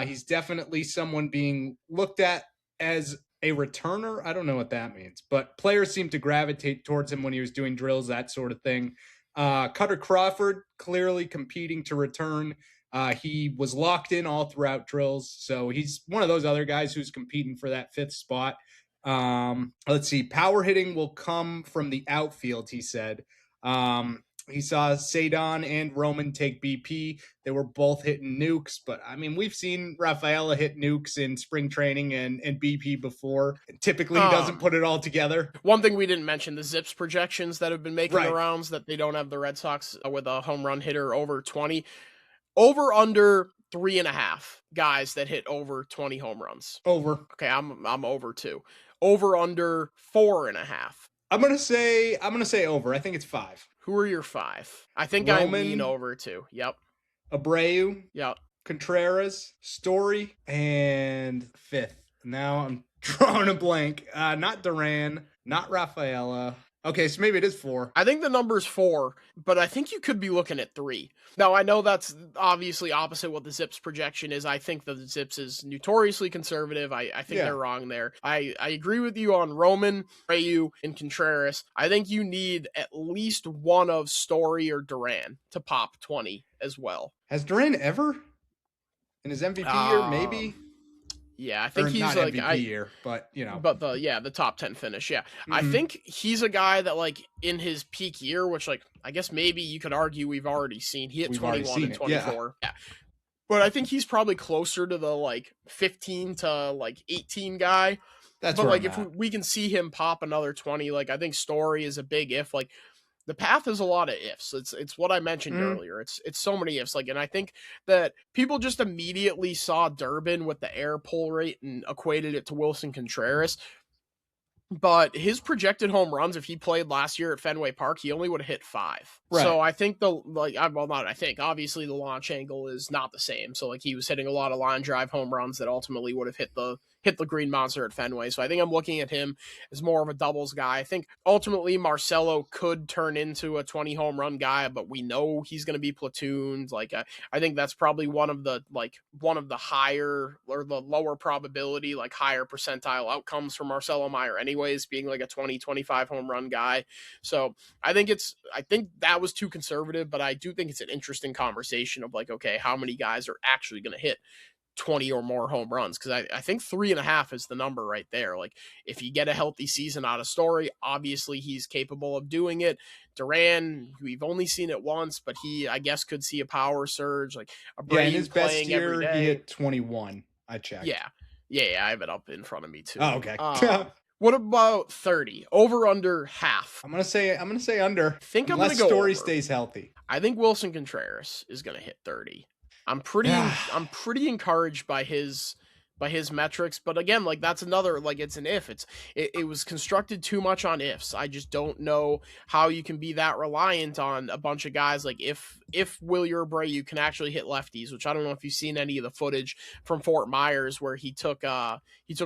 [SPEAKER 2] He's definitely someone being looked at as a returner. I don't know what that means, but players seem to gravitate towards him when he was doing drills, that sort of thing. Cutter Crawford clearly competing to return. He was locked in all throughout drills, so he's one of those other guys who's competing for that 5th spot. Let's see. Power hitting will come from the outfield, he said. He saw Cedon and Roman take BP. They were both hitting nukes, but I mean, we've seen Rafaela hit nukes in spring training and BP before. Typically, he doesn't put it all together.
[SPEAKER 3] One thing we didn't mention, the Zips projections that have been making the rounds, that they don't have the Red Sox with a home run hitter over 20. Over under 3.5 guys that hit over 20 home runs.
[SPEAKER 2] Over.
[SPEAKER 3] Okay, I'm over 2. Over under 4.5.
[SPEAKER 2] I'm gonna say over. I think it's 5.
[SPEAKER 3] Who are your 5? I think
[SPEAKER 2] Roman,
[SPEAKER 3] I lean over 2. Yep.
[SPEAKER 2] Abreu.
[SPEAKER 3] Yep.
[SPEAKER 2] Contreras, Story, and 5th. Now I'm drawing a blank. Not Duran, not Rafaela. Okay, so maybe it is 4.
[SPEAKER 3] I think the number's 4, but I think you could be looking at 3. Now, I know that's obviously opposite what the Zips projection is. I think the Zips is notoriously conservative. I think they're wrong there. I agree with you on Roman, Abreu, and Contreras. I think you need at least one of Story or Duran to pop 20 as well.
[SPEAKER 2] Has Duran ever? In his MVP year, maybe?
[SPEAKER 3] Yeah, I think
[SPEAKER 2] Or
[SPEAKER 3] he's
[SPEAKER 2] not
[SPEAKER 3] like
[SPEAKER 2] MVP year, but
[SPEAKER 3] but the top 10 finish. Yeah. I
[SPEAKER 2] Mhm.
[SPEAKER 3] think he's a guy that like in his peak year, which like I guess maybe you could argue we've already seen. He hit
[SPEAKER 2] We've already
[SPEAKER 3] 21
[SPEAKER 2] seen
[SPEAKER 3] and
[SPEAKER 2] it, yeah.
[SPEAKER 3] 24. Yeah. But I think he's probably closer to the like 15 to like 18 guy.
[SPEAKER 2] That's
[SPEAKER 3] But
[SPEAKER 2] where
[SPEAKER 3] like
[SPEAKER 2] I'm
[SPEAKER 3] if
[SPEAKER 2] at.
[SPEAKER 3] we can see him pop another 20, like I think Story is a big if. Like the path is a lot of ifs. It's what I mentioned
[SPEAKER 2] Mhm.
[SPEAKER 3] earlier. It's so many ifs. Like, and I think that people just immediately saw Durbin with the air pull rate and equated it to Wilson Contreras. But his projected home runs, if he played last year at Fenway Park, he only would have hit 5.
[SPEAKER 2] Right.
[SPEAKER 3] So I think not I think, obviously the launch angle is not the same. So like he was hitting a lot of line drive home runs that ultimately would have hit the Green Monster at Fenway. So I think I'm looking at him as more of a doubles guy. I think ultimately Marcelo could turn into a 20 home run guy, but we know he's going to be platooned. Like I think that's probably one of the higher or the lower probability, like higher percentile outcomes for Marcelo Meyer anyways, being like a 20-25 home run guy. So I think that was too conservative, but I do think it's an interesting conversation of like, okay, how many guys are actually going to hit 20 or more home runs? Because I think 3.5 is the number right there. Like if you get a healthy season out of Story, obviously he's capable of doing it. Duran, we've only seen it once, but he, I guess, could see a power surge. Like
[SPEAKER 2] Yeah, in his best
[SPEAKER 3] playing every
[SPEAKER 2] year,
[SPEAKER 3] day.
[SPEAKER 2] he hit 21. I checked.
[SPEAKER 3] Yeah, I have it up in front of me too.
[SPEAKER 2] Oh, okay.
[SPEAKER 3] What about 30? Over under half?
[SPEAKER 2] I'm gonna say under.
[SPEAKER 3] I think
[SPEAKER 2] Unless
[SPEAKER 3] I'm gonna go
[SPEAKER 2] Story
[SPEAKER 3] over.
[SPEAKER 2] stays healthy.
[SPEAKER 3] I think Wilson Contreras is gonna hit 30. I'm pretty encouraged by his metrics, but again, like that's another, like it's an if. It was constructed too much on ifs. I just don't know how you can be that reliant on a bunch of guys. Like if Wilyer Abreu can actually hit lefties, which I don't know if you've seen any of the footage from Fort Myers where he took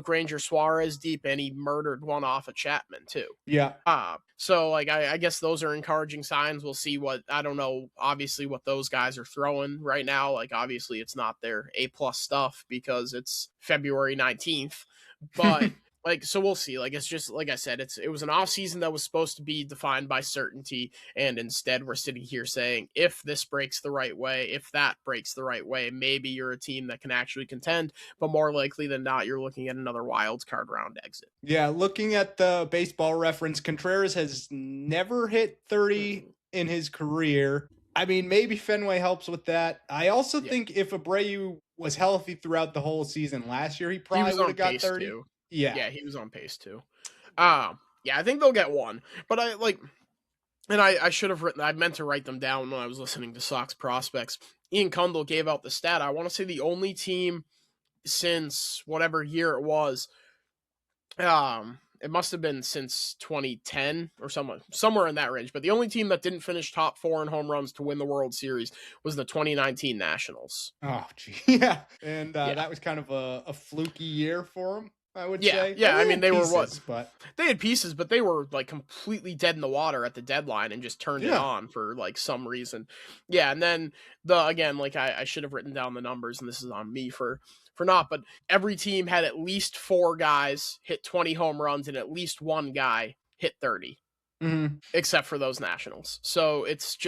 [SPEAKER 3] Ranger Suarez deep and he murdered one off of Chapman too.
[SPEAKER 2] Yeah.
[SPEAKER 3] So like I guess those are encouraging signs. We'll see what, I don't know, obviously what those guys are throwing right now. Like obviously it's not their A+ stuff because it's February 19th. But like, so we'll see. Like it's just like I said, it was an off season that was supposed to be defined by certainty, and instead we're sitting here saying if this breaks the right way, if that breaks the right way, maybe you're a team that can actually contend, but more likely than not, you're looking at another wild card round exit.
[SPEAKER 2] Yeah, looking at the Baseball Reference, Contreras has never hit 30 in his career. I mean, maybe Fenway helps with that. I also think if Abreu was healthy throughout the whole season last year, he probably would have got 30.
[SPEAKER 3] Too.
[SPEAKER 2] Yeah,
[SPEAKER 3] he was on pace too. Yeah, I think they'll get one, but I should have I meant to write them down when I was listening to Sox Prospects. Ian Kundle gave out the stat. I want to say the only team since whatever year it was, it must have been since 2010 or somewhere in that range. But the only team that didn't finish top 4 in home runs to win the World Series was the 2019 Nationals.
[SPEAKER 2] Oh, gee. Yeah. And that was kind of a fluky year for them, I would say.
[SPEAKER 3] Yeah, I mean, they
[SPEAKER 2] pieces,
[SPEAKER 3] were what?
[SPEAKER 2] But
[SPEAKER 3] they had pieces, but they were like completely dead in the water at the deadline and just turned it on for like some reason. Yeah, and then I should have written down the numbers, and this is on me for not, but every team had at least 4 guys hit 20 home runs and at least one guy hit 30.
[SPEAKER 2] Mm-hmm.
[SPEAKER 3] Except for those Nationals. So it's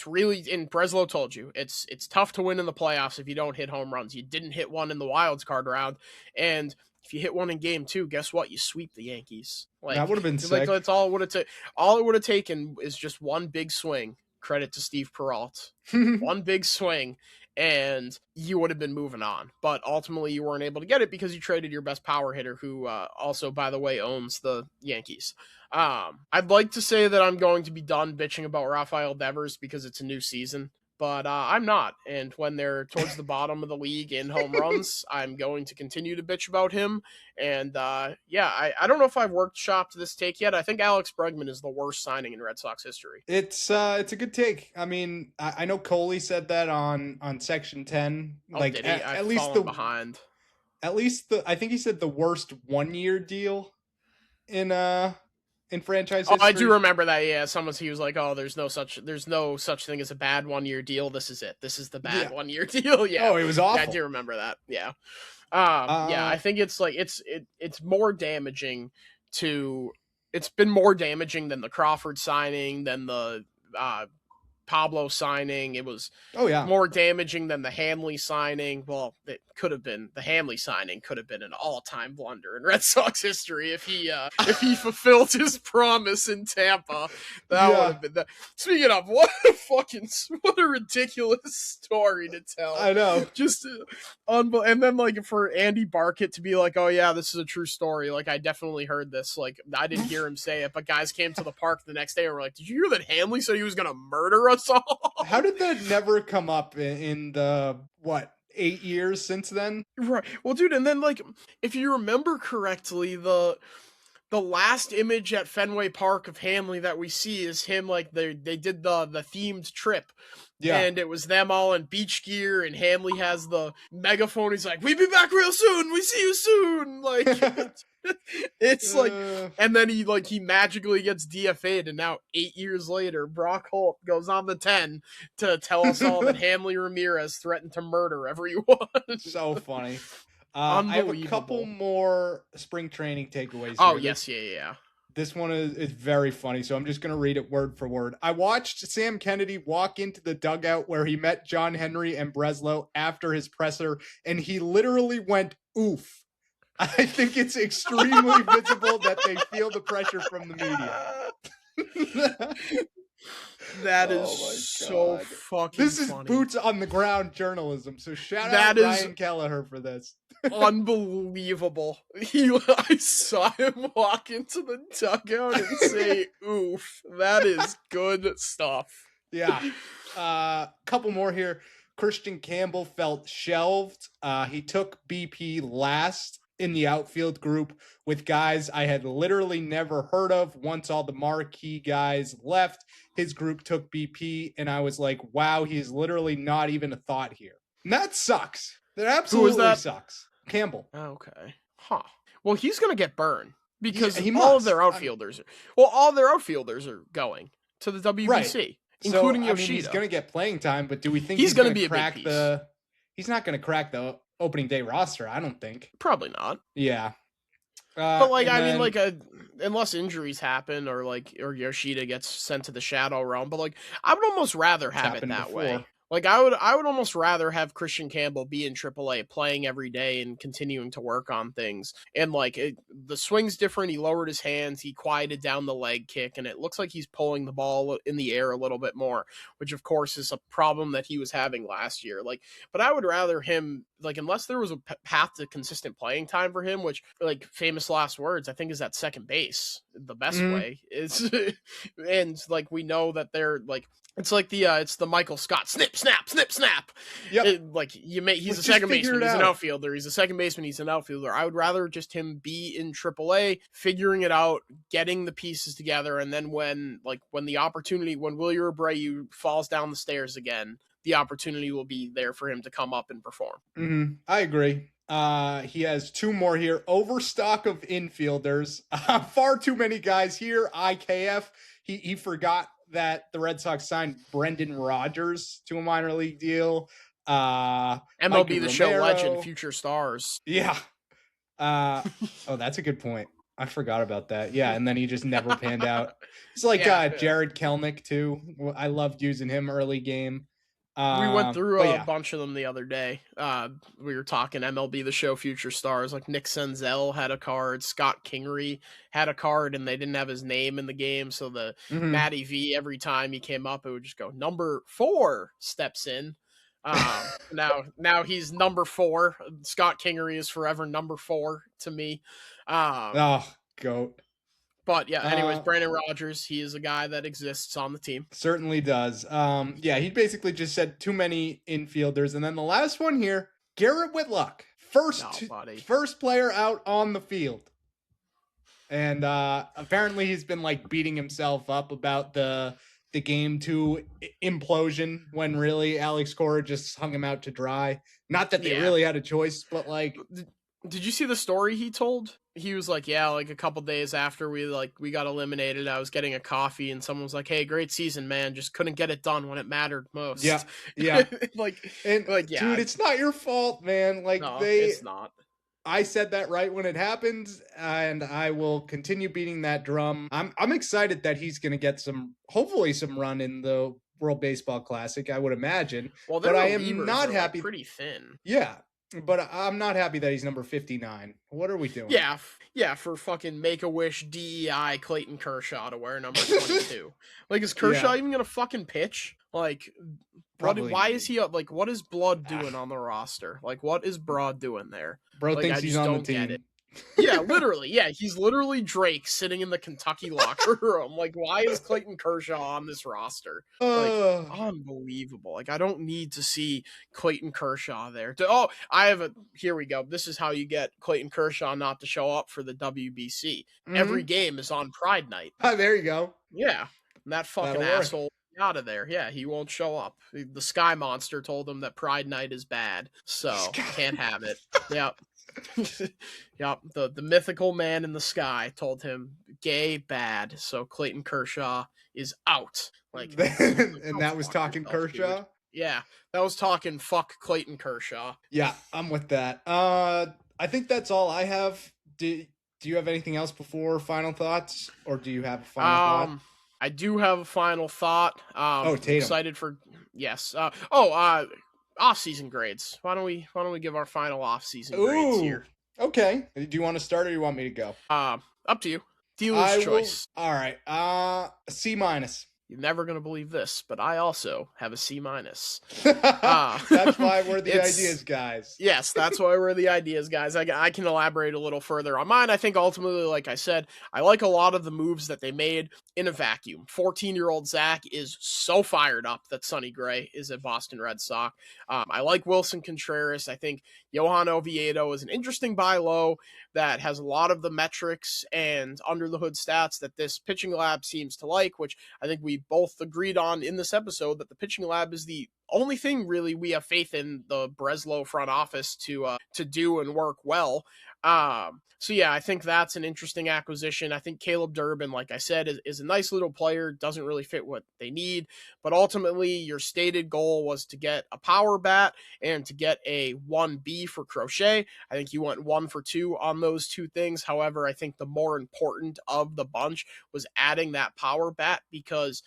[SPEAKER 3] really, and Breslow told you, it's tough to win in the playoffs if you don't hit home runs. You didn't hit one in the wild card round, and if you hit one in game 2, guess what? You sweep the Yankees. Like
[SPEAKER 2] that would have been sick.
[SPEAKER 3] That's all it would have all it would have taken is just one big swing. Credit to Steve Peralt. One big swing, and you would have been moving on. But ultimately, you weren't able to get it because you traded your best power hitter, who also, by the way, owns the Yankees. I'd like to say that I'm going to be done bitching about Rafael Devers because it's a new season, but I'm not. And when they're towards the bottom of the league in home runs, I'm going to continue to bitch about him. And I don't know if I've workshopped this take yet. I think Alex Bregman is the worst signing in Red Sox history.
[SPEAKER 2] It's a good take. I mean, I know Coley said that on Section 10. Like
[SPEAKER 3] did he?
[SPEAKER 2] at least
[SPEAKER 3] behind.
[SPEAKER 2] At least I think he said the worst 1-year deal in franchise history.
[SPEAKER 3] I do remember that. Yeah, he was like, "Oh, there's no such thing as a bad 1-year deal. This is it. This is the bad 1-year deal." Yeah.
[SPEAKER 2] Oh, it was awful.
[SPEAKER 3] Yeah, I do remember that. Yeah. I think it's like it's more damaging to. It's been more damaging than the Crawford signing, than the Pablo signing. It was more damaging than the Hanley signing. Well, it could have been the Hanley signing could have been an all-time blunder in Red Sox history if he fulfilled his promise in Tampa. That would have been that. Speaking of, what a ridiculous story to tell.
[SPEAKER 2] I know.
[SPEAKER 3] Just and then like for Andy Barkett to be like, "Oh yeah, this is a true story." Like I definitely heard this. Like I didn't hear him say it, but guys came to the park the next day and were like, "Did you hear that Hanley said he was gonna murder us all?"
[SPEAKER 2] How did that never come up in the 8 years since then?
[SPEAKER 3] Right. Well, dude, and then like if you remember correctly, the last image at Fenway Park of Hanley that we see is him like they did the themed trip. Yeah. And it was them all in beach gear, and Hanley has the megaphone. He's like, "We'll be back real soon. We see you soon." Like it's like, and then he magically gets DFA'd, and now 8 years later, Brock Holt goes on the 10 to tell us all that Hanley Ramirez threatened to murder everyone.
[SPEAKER 2] So funny. I have a couple more spring training takeaways.
[SPEAKER 3] Oh, yes, yeah.
[SPEAKER 2] This one is very funny, so I'm just going to read it word for word. I watched Sam Kennedy walk into the dugout where he met John Henry and Breslow after his presser, and he literally went, "Oof." I think it's extremely visible that they feel the pressure from the media.
[SPEAKER 3] That is so fucking
[SPEAKER 2] This is
[SPEAKER 3] funny.
[SPEAKER 2] boots on the ground journalism, so shout out Ryan Kelleher for this.
[SPEAKER 3] Unbelievable. I saw him walk into the dugout and say, "Oof." That is good stuff.
[SPEAKER 2] Yeah. Couple more here. Christian Campbell felt shelved. He took BP last in the outfield group with guys I had literally never heard of. Once all the marquee guys left, his group took BP, and I was like, wow, he's literally not even a thought here. And that sucks. That absolutely sucks. Campbell.
[SPEAKER 3] Okay. Huh. Well, he's going to get burned because
[SPEAKER 2] he
[SPEAKER 3] all of their outfielders are going to the WBC,
[SPEAKER 2] right.
[SPEAKER 3] including Yoshida.
[SPEAKER 2] He's going to get playing time, but do we think
[SPEAKER 3] he's going to
[SPEAKER 2] crack he's not going to crack the opening day roster, I don't think.
[SPEAKER 3] Probably not.
[SPEAKER 2] Yeah.
[SPEAKER 3] But unless injuries happen or Yoshida gets sent to the shadow realm, but I would almost rather have it that way. Like I would almost rather have Christian Campbell be in AAA playing every day and continuing to work on things. And the swing's different. He lowered his hands. He quieted down the leg kick, and it looks like he's pulling the ball in the air a little bit more, which of course is a problem that he was having last year. But I would rather him unless there was a path to consistent playing time for him, which famous last words, I think is at second base. The best way is, and we know that they're it's the Michael Scott snip, snap, snip, snap.
[SPEAKER 2] Yep.
[SPEAKER 3] He's a second baseman, he's an outfielder. He's a second baseman, he's an outfielder. I would rather just him be in AAA, figuring it out, getting the pieces together, and then when the opportunity, when Willie Abreu falls down the stairs again, the opportunity will be there for him to come up and perform.
[SPEAKER 2] Mm-hmm. I agree. He has two more here. Overstock of infielders. Far too many guys here. IKF. He forgot that the Red Sox signed Brendan Rodgers to a minor league deal.
[SPEAKER 3] MLB The Show legend, future stars.
[SPEAKER 2] Yeah. Oh, that's a good point. I forgot about that. Yeah, and then he just never panned out. It's Jared Kelnick, too. I loved using him early game.
[SPEAKER 3] We went through a bunch of them the other day. We were talking MLB The Show future stars. Nick Senzel had a card. Scott Kingery had a card, and they didn't have his name in the game. So the Matty V, every time he came up, it would just go, number 4 steps in. Now he's number 4. Scott Kingery is forever number 4 to me.
[SPEAKER 2] Goat.
[SPEAKER 3] But yeah, anyways, Brandon Rodgers, he is a guy that exists on the team.
[SPEAKER 2] Certainly does. He basically just said too many infielders. And then the last one here, Garrett Whitlock. First player out on the field. And apparently he's been beating himself up about the game 2 implosion when really Alex Cora just hung him out to dry. Not that they really had a choice, but
[SPEAKER 3] Did you see the story he told? He was a couple days after we got eliminated, I was getting a coffee and someone was like, "Hey, great season, man. Just couldn't get it done when it mattered most."
[SPEAKER 2] Yeah. Dude, it's not your fault, man.
[SPEAKER 3] No, it's not.
[SPEAKER 2] I said that right when it happened, and I will continue beating that drum. I'm excited that he's going to get hopefully some run in the World Baseball Classic, I would imagine.
[SPEAKER 3] Well,
[SPEAKER 2] But
[SPEAKER 3] their
[SPEAKER 2] I am
[SPEAKER 3] relievers
[SPEAKER 2] not
[SPEAKER 3] are
[SPEAKER 2] happy.
[SPEAKER 3] like pretty thin.
[SPEAKER 2] Yeah, but I'm not happy that he's number 59. What are we doing?
[SPEAKER 3] Yeah, for fucking Make-A-Wish DEI Clayton Kershaw to wear number 22. Like, is Kershaw
[SPEAKER 2] Yeah.
[SPEAKER 3] even gonna fucking pitch? Like,
[SPEAKER 2] Probably.
[SPEAKER 3] why is he up? Like, what is Blood doing on the roster? Like, what is Broad doing there?
[SPEAKER 2] Bro
[SPEAKER 3] Like,
[SPEAKER 2] thinks
[SPEAKER 3] I
[SPEAKER 2] he's
[SPEAKER 3] just
[SPEAKER 2] on the
[SPEAKER 3] don't get
[SPEAKER 2] team.
[SPEAKER 3] it. Yeah, literally. Yeah, he's literally Drake sitting in the Kentucky locker room. Like, why is Clayton Kershaw on this roster? Like, unbelievable. Like, I don't need to see Clayton Kershaw there. Here we go. This is how you get Clayton Kershaw not to show up for the WBC. Every game is on Pride Night.
[SPEAKER 2] There you go.
[SPEAKER 3] Yeah. And that fucking
[SPEAKER 2] That'll work.
[SPEAKER 3] asshole out of there. Yeah, he won't show up. The Sky Monster told him that Pride Night is bad, so can't have it. Yep. Yep. The mythical man in the sky told him gay bad, so Clayton Kershaw is out. Like,
[SPEAKER 2] and that was talking Kershaw?
[SPEAKER 3] Dude. Yeah, that was talking fuck Clayton Kershaw.
[SPEAKER 2] Yeah, I'm with that. I think that's all I have. Do you have anything else before final thoughts, or do you have a final thought?
[SPEAKER 3] I do have a final thought.
[SPEAKER 2] Tatum.
[SPEAKER 3] Excited for off-season grades. Why don't we give our final off-season grades here?
[SPEAKER 2] Okay. Do you want to start or do you want me to go?
[SPEAKER 3] Up to you. Dealer's choice.
[SPEAKER 2] All right. C-.
[SPEAKER 3] You're never gonna believe this, but I also have a C-.
[SPEAKER 2] That's why we're the ideas guys.
[SPEAKER 3] Yes, that's why we're the ideas guys. I can elaborate a little further on mine. I think ultimately, like I said, I like a lot of the moves that they made in a vacuum. 14-year-old Zach is so fired up that Sonny Gray is a Boston Red Sox. I like Wilson Contreras. I think Johan Oviedo is an interesting buy low that has a lot of the metrics and under the hood stats that this pitching lab seems to like, which I think we both agreed on in this episode, that the pitching lab is the only thing really we have faith in the Breslow front office to do and work well. So yeah, I think that's an interesting acquisition. I think Caleb Durbin, like I said, is a nice little player, doesn't really fit what they need, but ultimately your stated goal was to get a power bat and to get a 1B for Crochet. I think you went 1 for 2 on those two things. However, I think the more important of the bunch was adding that power bat, because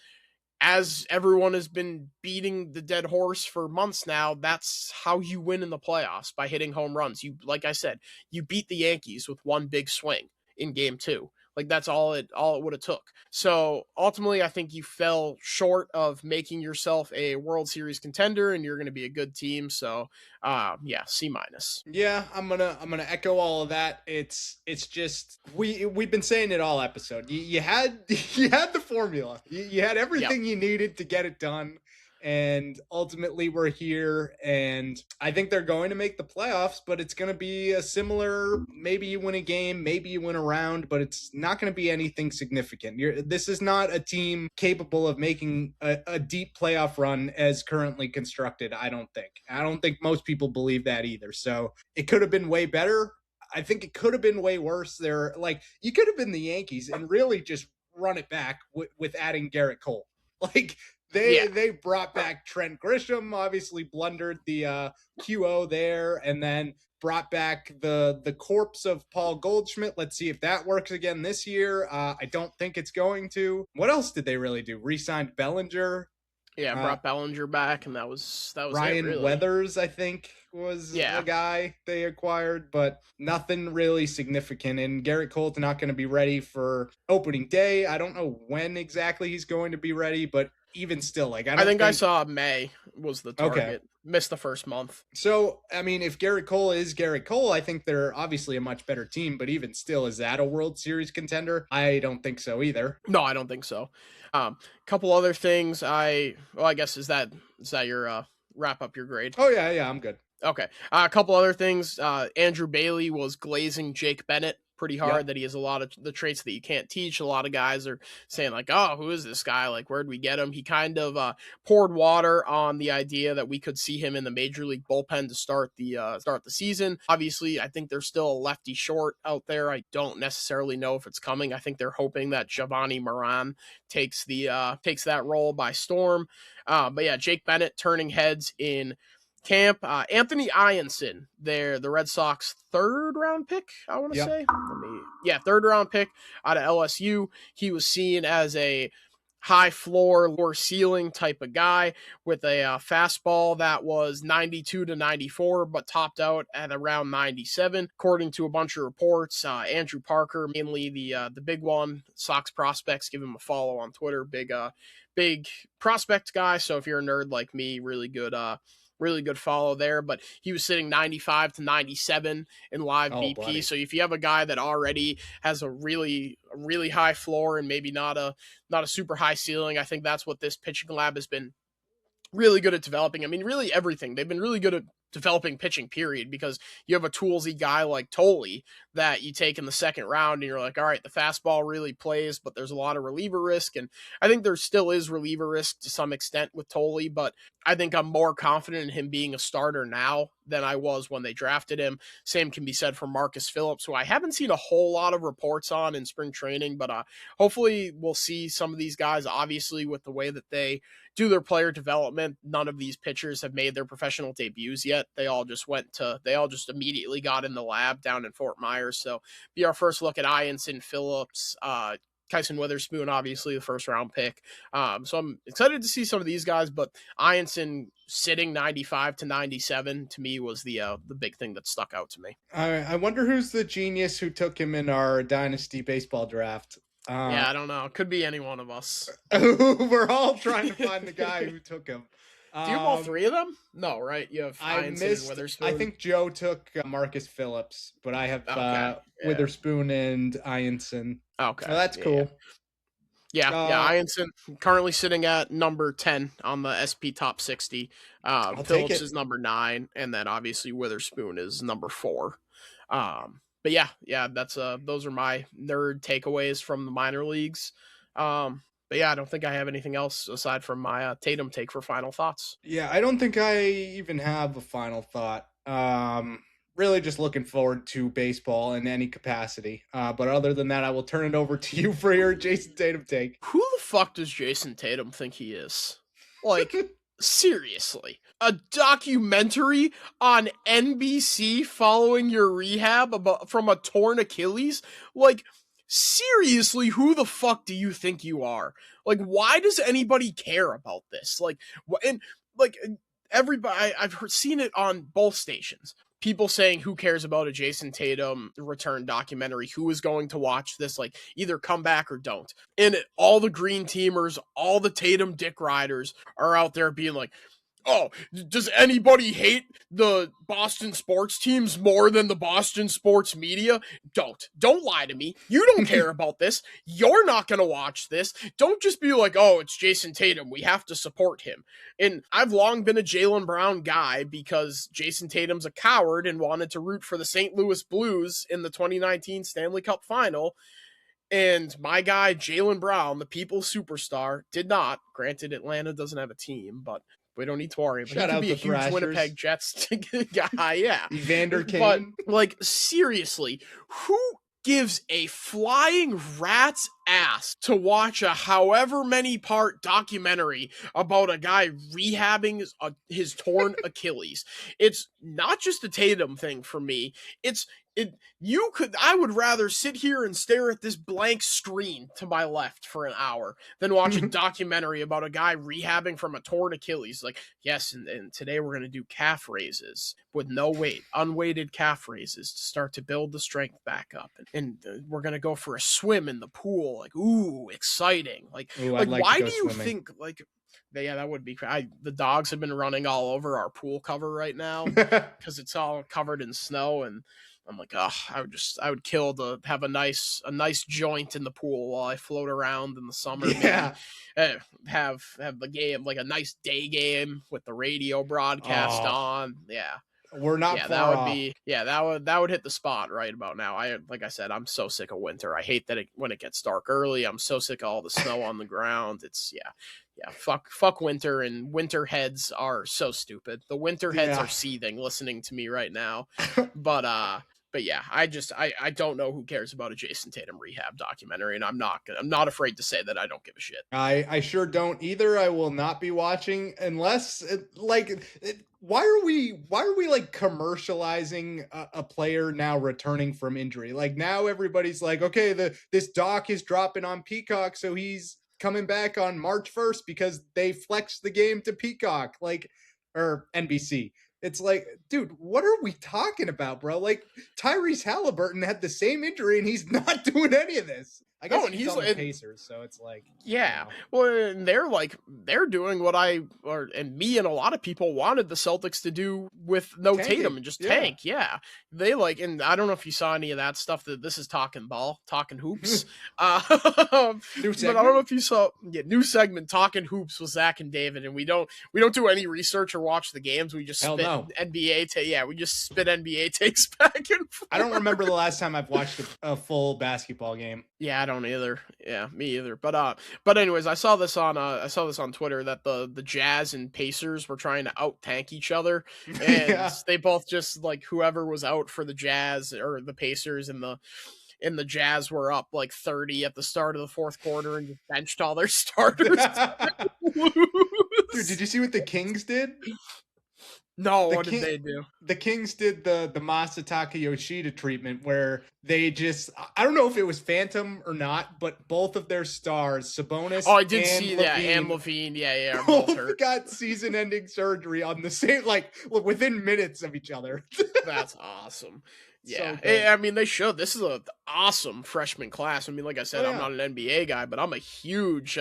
[SPEAKER 3] as everyone has been beating the dead horse for months now, that's how you win in the playoffs, by hitting home runs. You, like I said, you beat the Yankees with one big swing in game 2. Like, that's all it would have took. So ultimately, I think you fell short of making yourself a World Series contender, and you're going to be a good team. So, yeah, C-.
[SPEAKER 2] Yeah, I'm gonna echo all of that. It's just we've been saying it all episode. You had the formula. You had everything you needed to get it done. And ultimately we're here, and I think they're going to make the playoffs, but it's going to be a similar, maybe you win a game, maybe you win a round, but it's not going to be anything significant. This is not a team capable of making a deep playoff run as currently constructed, I don't think. I don't think most people believe that either. So it could have been way better. I think it could have been way worse. You could have been the Yankees and really just run it back with adding Garrett Cole. Like, They brought back Trent Grisham, obviously blundered the QO there, and then brought back the corpse of Paul Goldschmidt. Let's see if that works again this year. I don't think it's going to. What else did they really do? Re-signed Bellinger.
[SPEAKER 3] Yeah, brought Bellinger back, and that was
[SPEAKER 2] Ryan
[SPEAKER 3] it, really.
[SPEAKER 2] Weathers, I think, was the guy they acquired, but nothing really significant. And Garrett Cole's not going to be ready for opening day. I don't know when exactly he's going to be ready, but even still, like, I think
[SPEAKER 3] I saw May was the target. Okay. Missed the first month.
[SPEAKER 2] So, I mean, if Garrett Cole is Garrett Cole, I think they're obviously a much better team, but even still, is that a World Series contender? I don't think so either.
[SPEAKER 3] No, I don't think so. Couple other things. I guess is that your wrap up your grade?
[SPEAKER 2] Oh yeah, I'm good.
[SPEAKER 3] Okay. A couple other things. Andrew Bailey was glazing Jake Bennett pretty hard, that he has a lot of the traits that you can't teach. A lot of guys are saying, like, oh, who is this guy? Like, where'd we get him? He kind of poured water on the idea that we could see him in the major league bullpen to start the season. Obviously, I think there's still a lefty short out there. I don't necessarily know if it's coming. I think they're hoping that Giovanni Moran takes that role by storm. But yeah, Jake Bennett turning heads in camp. Anthony Ianson, the Red Sox third round pick, I want to say. Third round pick out of LSU. He was seen as a high floor, lower ceiling type of guy with a fastball that was 92 to 94, but topped out at around 97, according to a bunch of reports. Andrew Parker, mainly the big one. Sox prospects, give him a follow on Twitter. Big prospect guy. So if you're a nerd like me, really good follow there. But he was sitting 95 to 97 in live BP.
[SPEAKER 2] Buddy.
[SPEAKER 3] So if you have a guy that already has a really high floor and maybe not a super high ceiling, I think that's what this pitching lab has been really good at developing. I mean, really everything. They've been really good at developing pitching, period, because you have a toolsy guy like Tolle that you take in the second round and you're like, all right, the fastball really plays, but there's a lot of reliever risk. And I think there still is reliever risk to some extent with Tolle, but I think I'm more confident in him being a starter now than I was when they drafted him. Same can be said for Marcus Phillips, who I haven't seen a whole lot of reports on in spring training, but hopefully we'll see some of these guys. Obviously, with the way that they do their player development, none of these pitchers have made their professional debuts yet. They all just immediately got in the lab down in Fort Myers. So be our first look at Ianson, Phillips, Kyson Witherspoon, obviously the first round pick. So I'm excited to see some of these guys, but Ianson sitting 95 to 97 to me was the big thing that stuck out to me.
[SPEAKER 2] I wonder who's the genius who took him in our dynasty baseball draft.
[SPEAKER 3] Yeah, I don't know. It could be any one of us.
[SPEAKER 2] We're all trying to find the guy who took him.
[SPEAKER 3] Do you have all three of them? No, right? You have Ianson and Witherspoon.
[SPEAKER 2] I think Joe took Marcus Phillips, but I have Witherspoon and Ianson.
[SPEAKER 3] Okay.
[SPEAKER 2] So that's cool.
[SPEAKER 3] Yeah, Ianson currently sitting at number 10 on the SP Top 60. Phillips is number 9, and then obviously Witherspoon is number 4. But yeah, that's those are my nerd takeaways from the minor leagues. But yeah, I don't think I have anything else aside from my Tatum take for final thoughts.
[SPEAKER 2] Yeah, I don't think I even have a final thought. Really just looking forward to baseball in any capacity. But other than that, I will turn it over to you for your Jason Tatum take.
[SPEAKER 3] Who the fuck does Jason Tatum think he is? Like, seriously. A documentary on NBC following your rehab from a torn Achilles? Like, seriously, who the fuck do you think you are? Like, why does anybody care about this? Like, and like everybody, I've seen it on both stations. People saying, who cares about a Jason Tatum return documentary? Who is going to watch this? Like, either come back or don't. And all the green teamers, all the Tatum dick riders are out there being like, oh, does anybody hate the Boston sports teams more than the Boston sports media? Don't lie to me. You don't care about this. You're not going to watch this. Don't just be like, oh, it's Jason Tatum. We have to support him. And I've long been a Jaylen Brown guy because Jason Tatum's a coward and wanted to root for the St. Louis Blues in the 2019 Stanley Cup final. And my guy, Jaylen Brown, the people's superstar, did not. Granted, Atlanta doesn't have a team, but we don't need to worry. But
[SPEAKER 2] Shout
[SPEAKER 3] he could
[SPEAKER 2] out
[SPEAKER 3] be a
[SPEAKER 2] the
[SPEAKER 3] huge
[SPEAKER 2] Thrashers.
[SPEAKER 3] Winnipeg Jets guy, yeah.
[SPEAKER 2] Evander Kane.
[SPEAKER 3] But, like, seriously, who gives a flying rat's ass to watch a however many part documentary about a guy rehabbing his torn Achilles? It's not just a Tatum thing for me. I would rather sit here and stare at this blank screen to my left for an hour than watch a documentary about a guy rehabbing from a torn Achilles. Like, yes, and today we're going to do calf raises with no weight, unweighted calf raises to start to build the strength back up. And we're going to go for a swim in the pool. Like, ooh, exciting. Like why do you think, like, yeah, that would be. The dogs have been running all over our pool cover right now because it's all covered in snow, and I'm like, oh, I would kill to have a nice joint in the pool while I float around in the summer.
[SPEAKER 2] Yeah.
[SPEAKER 3] Maybe, have the game, like a nice day game with the radio broadcast on. Yeah.
[SPEAKER 2] We're not far off.
[SPEAKER 3] That would hit the spot right about now. Like I said, I'm so sick of winter. I hate that when it gets dark early. I'm so sick of all the snow on the ground. It's fuck winter, and winter heads are so stupid. The winter heads are seething listening to me right now. But yeah, I don't know who cares about a Jason Tatum rehab documentary, and I'm not afraid to say that I don't give a shit.
[SPEAKER 2] I sure don't either. I will not be watching unless why are we like commercializing a player now returning from injury? Like, now everybody's like, okay, this doc is dropping on Peacock, so he's coming back on March 1st because they flexed the game to Peacock, like, or NBC. It's like, dude, what are we talking about, bro? Like, Tyrese Halliburton had the same injury and he's not doing any of this. I guess
[SPEAKER 3] and
[SPEAKER 2] he's on the Pacers, so it's like,
[SPEAKER 3] yeah. Well, and they're doing what and me and a lot of people wanted the Celtics to do with no
[SPEAKER 2] Tanking.
[SPEAKER 3] Tatum and just tank. Yeah. They and I don't know if you saw any of that stuff. That this is talking hoops. But I don't know if you saw new segment talking hoops with Zach and David, and we don't do any research or watch the games. We just spit NBA. We just spit NBA takes back and forth.
[SPEAKER 2] I don't remember the last time I've watched a full basketball game.
[SPEAKER 3] Yeah, I don't either. Yeah, me either. But anyways, I saw this on Twitter that the Jazz and Pacers were trying to out tank each other, and they both just like whoever was out for the Jazz or the Pacers and the Jazz were up like 30 at the start of the fourth quarter and just benched all their starters.
[SPEAKER 2] Dude, did you see what the Kings did?
[SPEAKER 3] No, what did they do?
[SPEAKER 2] The Kings did the Masataka Yoshida treatment where they just, I don't know if it was phantom or not, but both of their stars, Sabonis
[SPEAKER 3] I did see that, and Levine, are both hurt.
[SPEAKER 2] Got season-ending surgery on the same, within minutes of each other.
[SPEAKER 3] That's awesome. Yeah,
[SPEAKER 2] so
[SPEAKER 3] I mean, they should. This is an awesome freshman class. I mean, like I said, I'm not an NBA guy, but I'm a huge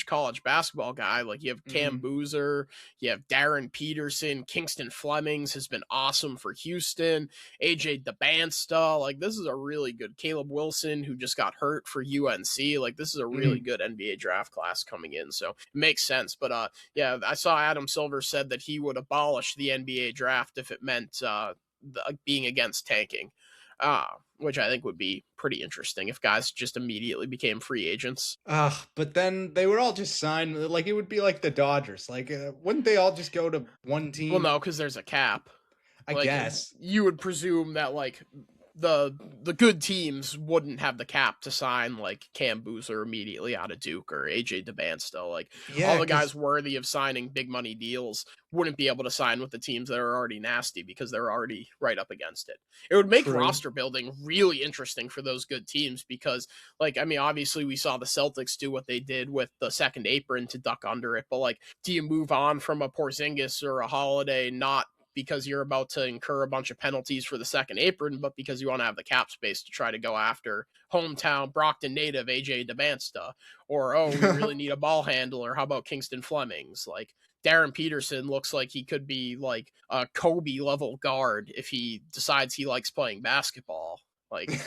[SPEAKER 3] college basketball guy. Like, you have Cam Boozer, you have Darren Peterson, Kingston Flemings has been awesome for Houston, AJ DeBansta. Like, this is a really good Caleb Wilson, who just got hurt for UNC. Like, this is a really good NBA draft class coming in, so it makes sense. But I saw Adam Silver said that he would abolish the NBA draft if it meant being against tanking, which I think would be pretty interesting if guys just immediately became free agents.
[SPEAKER 2] But then they would all just sign, like, it would be like the Dodgers. Like, wouldn't they all just go to one team?
[SPEAKER 3] Well, no, because there's a cap.
[SPEAKER 2] I guess.
[SPEAKER 3] You would presume that, like, the good teams wouldn't have the cap to sign like Cam Boozer immediately out of Duke or AJ DeBansta. Like, all the guys worthy of signing big money deals wouldn't be able to sign with the teams that are already nasty because they're already right up against it. It would make roster building really interesting for those good teams because, like, I mean, obviously we saw the Celtics do what they did with the second apron to duck under it, but, like, do you move on from a Porzingis or a Holiday not because you're about to incur a bunch of penalties for the second apron, but because you want to have the cap space to try to go after hometown Brockton native AJ DeBansta, or, we really need a ball handler. How about Kingston Flemings? Like, Darren Peterson looks like he could be like a Kobe level guard if he decides he likes playing basketball. Like,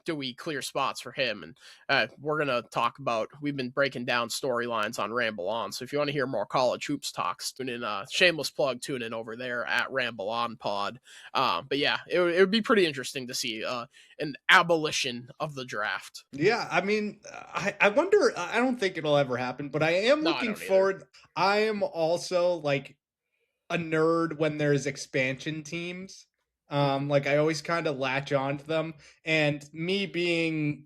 [SPEAKER 3] do we clear spots for him? And we're going to talk about, we've been breaking down storylines on Ramble On. So if you want to hear more college hoops talks, tune in, shameless plug, tune in over there at Ramble On Pod. But yeah, it would be pretty interesting to see an abolition of the draft.
[SPEAKER 2] Yeah, I mean, I wonder, I don't think it'll ever happen, but I am looking forward. I am also like a nerd when there's expansion teams. Like, I always kind of latch on to them, and me being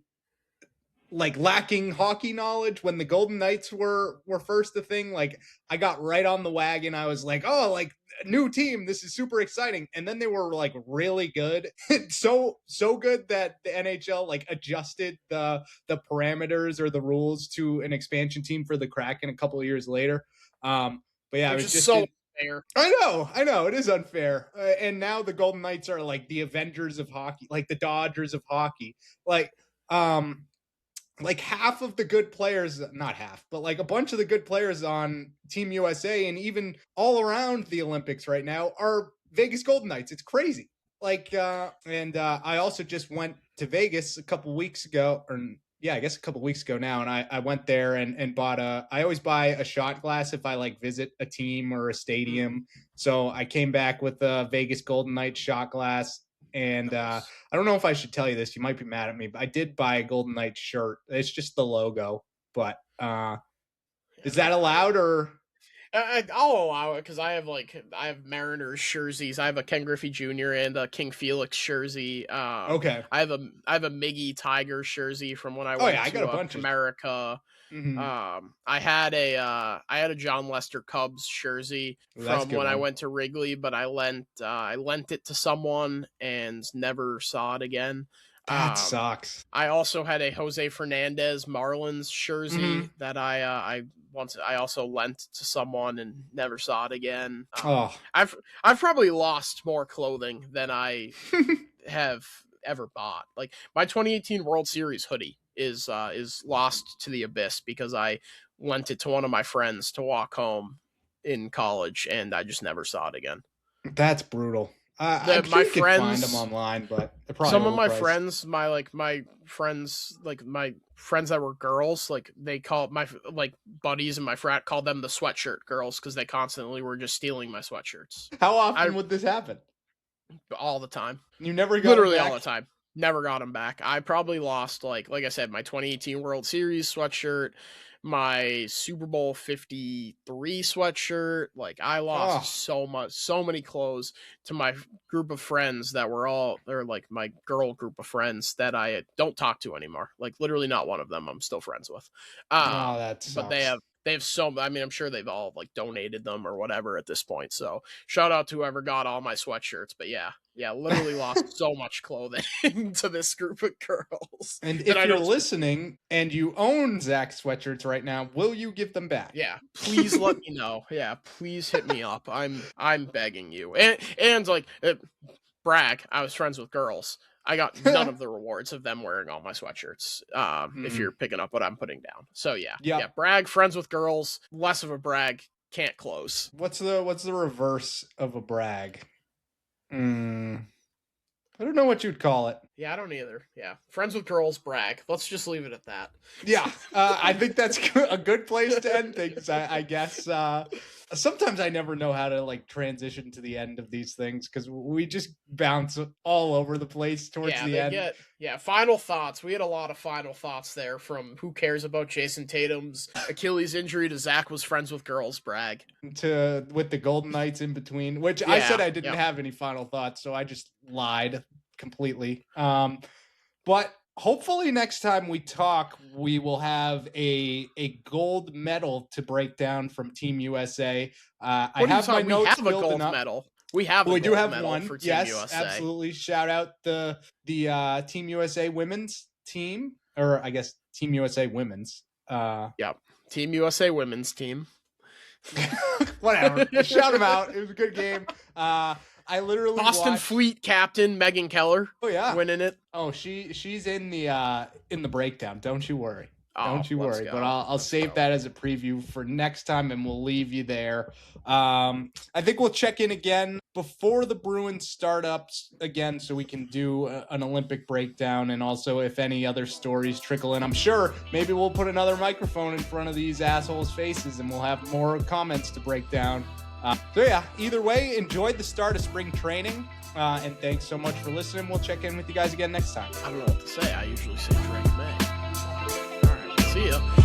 [SPEAKER 2] like lacking hockey knowledge when the Golden Knights were first a thing, like, I got right on the wagon. I was like, oh, like, new team, this is super exciting. And then they were like really good. so good that the NHL like adjusted the parameters or the rules to an expansion team for the Kraken a couple of years later. But yeah, it was just
[SPEAKER 3] so fair.
[SPEAKER 2] I know it is unfair. And now the Golden Knights are like the Avengers of hockey, like the Dodgers of hockey. Like half of the good players, not half, but like a bunch of the good players on Team USA and even all around the Olympics right now are Vegas Golden Knights. It's crazy. Like, I also just went to Vegas a couple weeks ago, I guess a couple weeks ago now. And I went there and bought I always buy a shot glass if I like visit a team or a stadium. So I came back with a Vegas Golden Knights shot glass. And I don't know if I should tell you this. You might be mad at me, but I did buy a Golden Knights shirt. It's just the logo. But is that allowed or?
[SPEAKER 3] I'll allow it because I have Mariners jerseys. I have a Ken Griffey Jr. and a King Felix jersey.
[SPEAKER 2] Okay.
[SPEAKER 3] I have a Miggy Tigers jersey from when I went
[SPEAKER 2] I got a bunch
[SPEAKER 3] America.
[SPEAKER 2] Mm-hmm.
[SPEAKER 3] I had a John Lester Cubs jersey from when I went to Wrigley, but I lent it to someone and never saw it again.
[SPEAKER 2] That sucks.
[SPEAKER 3] I also had a Jose Fernandez Marlins jersey that I also lent to someone and never saw it again. I've probably lost more clothing than I have ever bought. Like my 2018 World Series hoodie is lost to the abyss because I lent it to one of my friends to walk home in college, and I just never saw it again.
[SPEAKER 2] That's brutal. I'm sure you could find them online, but they're probably
[SPEAKER 3] some of my
[SPEAKER 2] overpriced.
[SPEAKER 3] friends, my friends that were girls, like they call my buddies in my frat called them the sweatshirt girls because they constantly were just stealing my sweatshirts.
[SPEAKER 2] How often would this happen?
[SPEAKER 3] All the time.
[SPEAKER 2] You never got
[SPEAKER 3] literally
[SPEAKER 2] them back?
[SPEAKER 3] all the time. Never got them back. I probably lost like I said, my 2018 World Series sweatshirt, my Super Bowl 53 sweatshirt. Like I lost so many clothes to my group of friends that were like my girl group of friends that I don't talk to anymore. Like literally not one of them I'm still friends with.
[SPEAKER 2] That sucks.
[SPEAKER 3] But they have I'm sure they've all like donated them or whatever at this point. So shout out to whoever got all my sweatshirts. But yeah, literally lost so much clothing to this group of girls.
[SPEAKER 2] And if you're listening and you own Zach's sweatshirts right now, will you give them back?
[SPEAKER 3] Yeah, please let me know. Yeah, please hit me up. I'm begging you. And like brag, I was friends with girls. I got none of the rewards of them wearing all my sweatshirts. If you're picking up what I'm putting down. So yeah, brag, friends with girls, less of a brag, can't close.
[SPEAKER 2] What's the reverse of a brag? I don't know what you'd call it.
[SPEAKER 3] Yeah, I don't either. Yeah, friends with girls, brag. Let's just leave it at that.
[SPEAKER 2] Yeah, I think that's a good place to end things. I guess. Sometimes I never know how to like transition to the end of these things because we just bounce all over the place towards the end.
[SPEAKER 3] Final thoughts. We had a lot of final thoughts there from who cares about Jason Tatum's Achilles injury to Zach was friends with girls, brag.
[SPEAKER 2] To with the Golden Knights in between, which I said I didn't have any final thoughts, so I just lied completely. But hopefully next time we talk, we will have a gold medal to break down from Team USA. I have my notes.
[SPEAKER 3] We have a gold medal. We have.
[SPEAKER 2] We do have one
[SPEAKER 3] for Team USA.
[SPEAKER 2] Yes, absolutely. Shout out the Team USA women's team, or I guess Team USA women's.
[SPEAKER 3] Team USA women's team.
[SPEAKER 2] Whatever. Shout them out. It was a good game. I literally
[SPEAKER 3] Boston Fleet captain Megan Keller.
[SPEAKER 2] Oh yeah,
[SPEAKER 3] winning it.
[SPEAKER 2] Oh, she's in the breakdown. Don't you worry. Don't you worry. But I'll save that as a preview for next time, and we'll leave you there. I think we'll check in again before the Bruins startups again, so we can do an Olympic breakdown, and also if any other stories trickle in. I'm sure maybe we'll put another microphone in front of these assholes' faces, and we'll have more comments to break down. So yeah, either way, enjoyed the start of spring training, and thanks so much for listening. We'll check in with you guys again next time.
[SPEAKER 3] I don't know what to say. I usually say drink May. All right, see ya.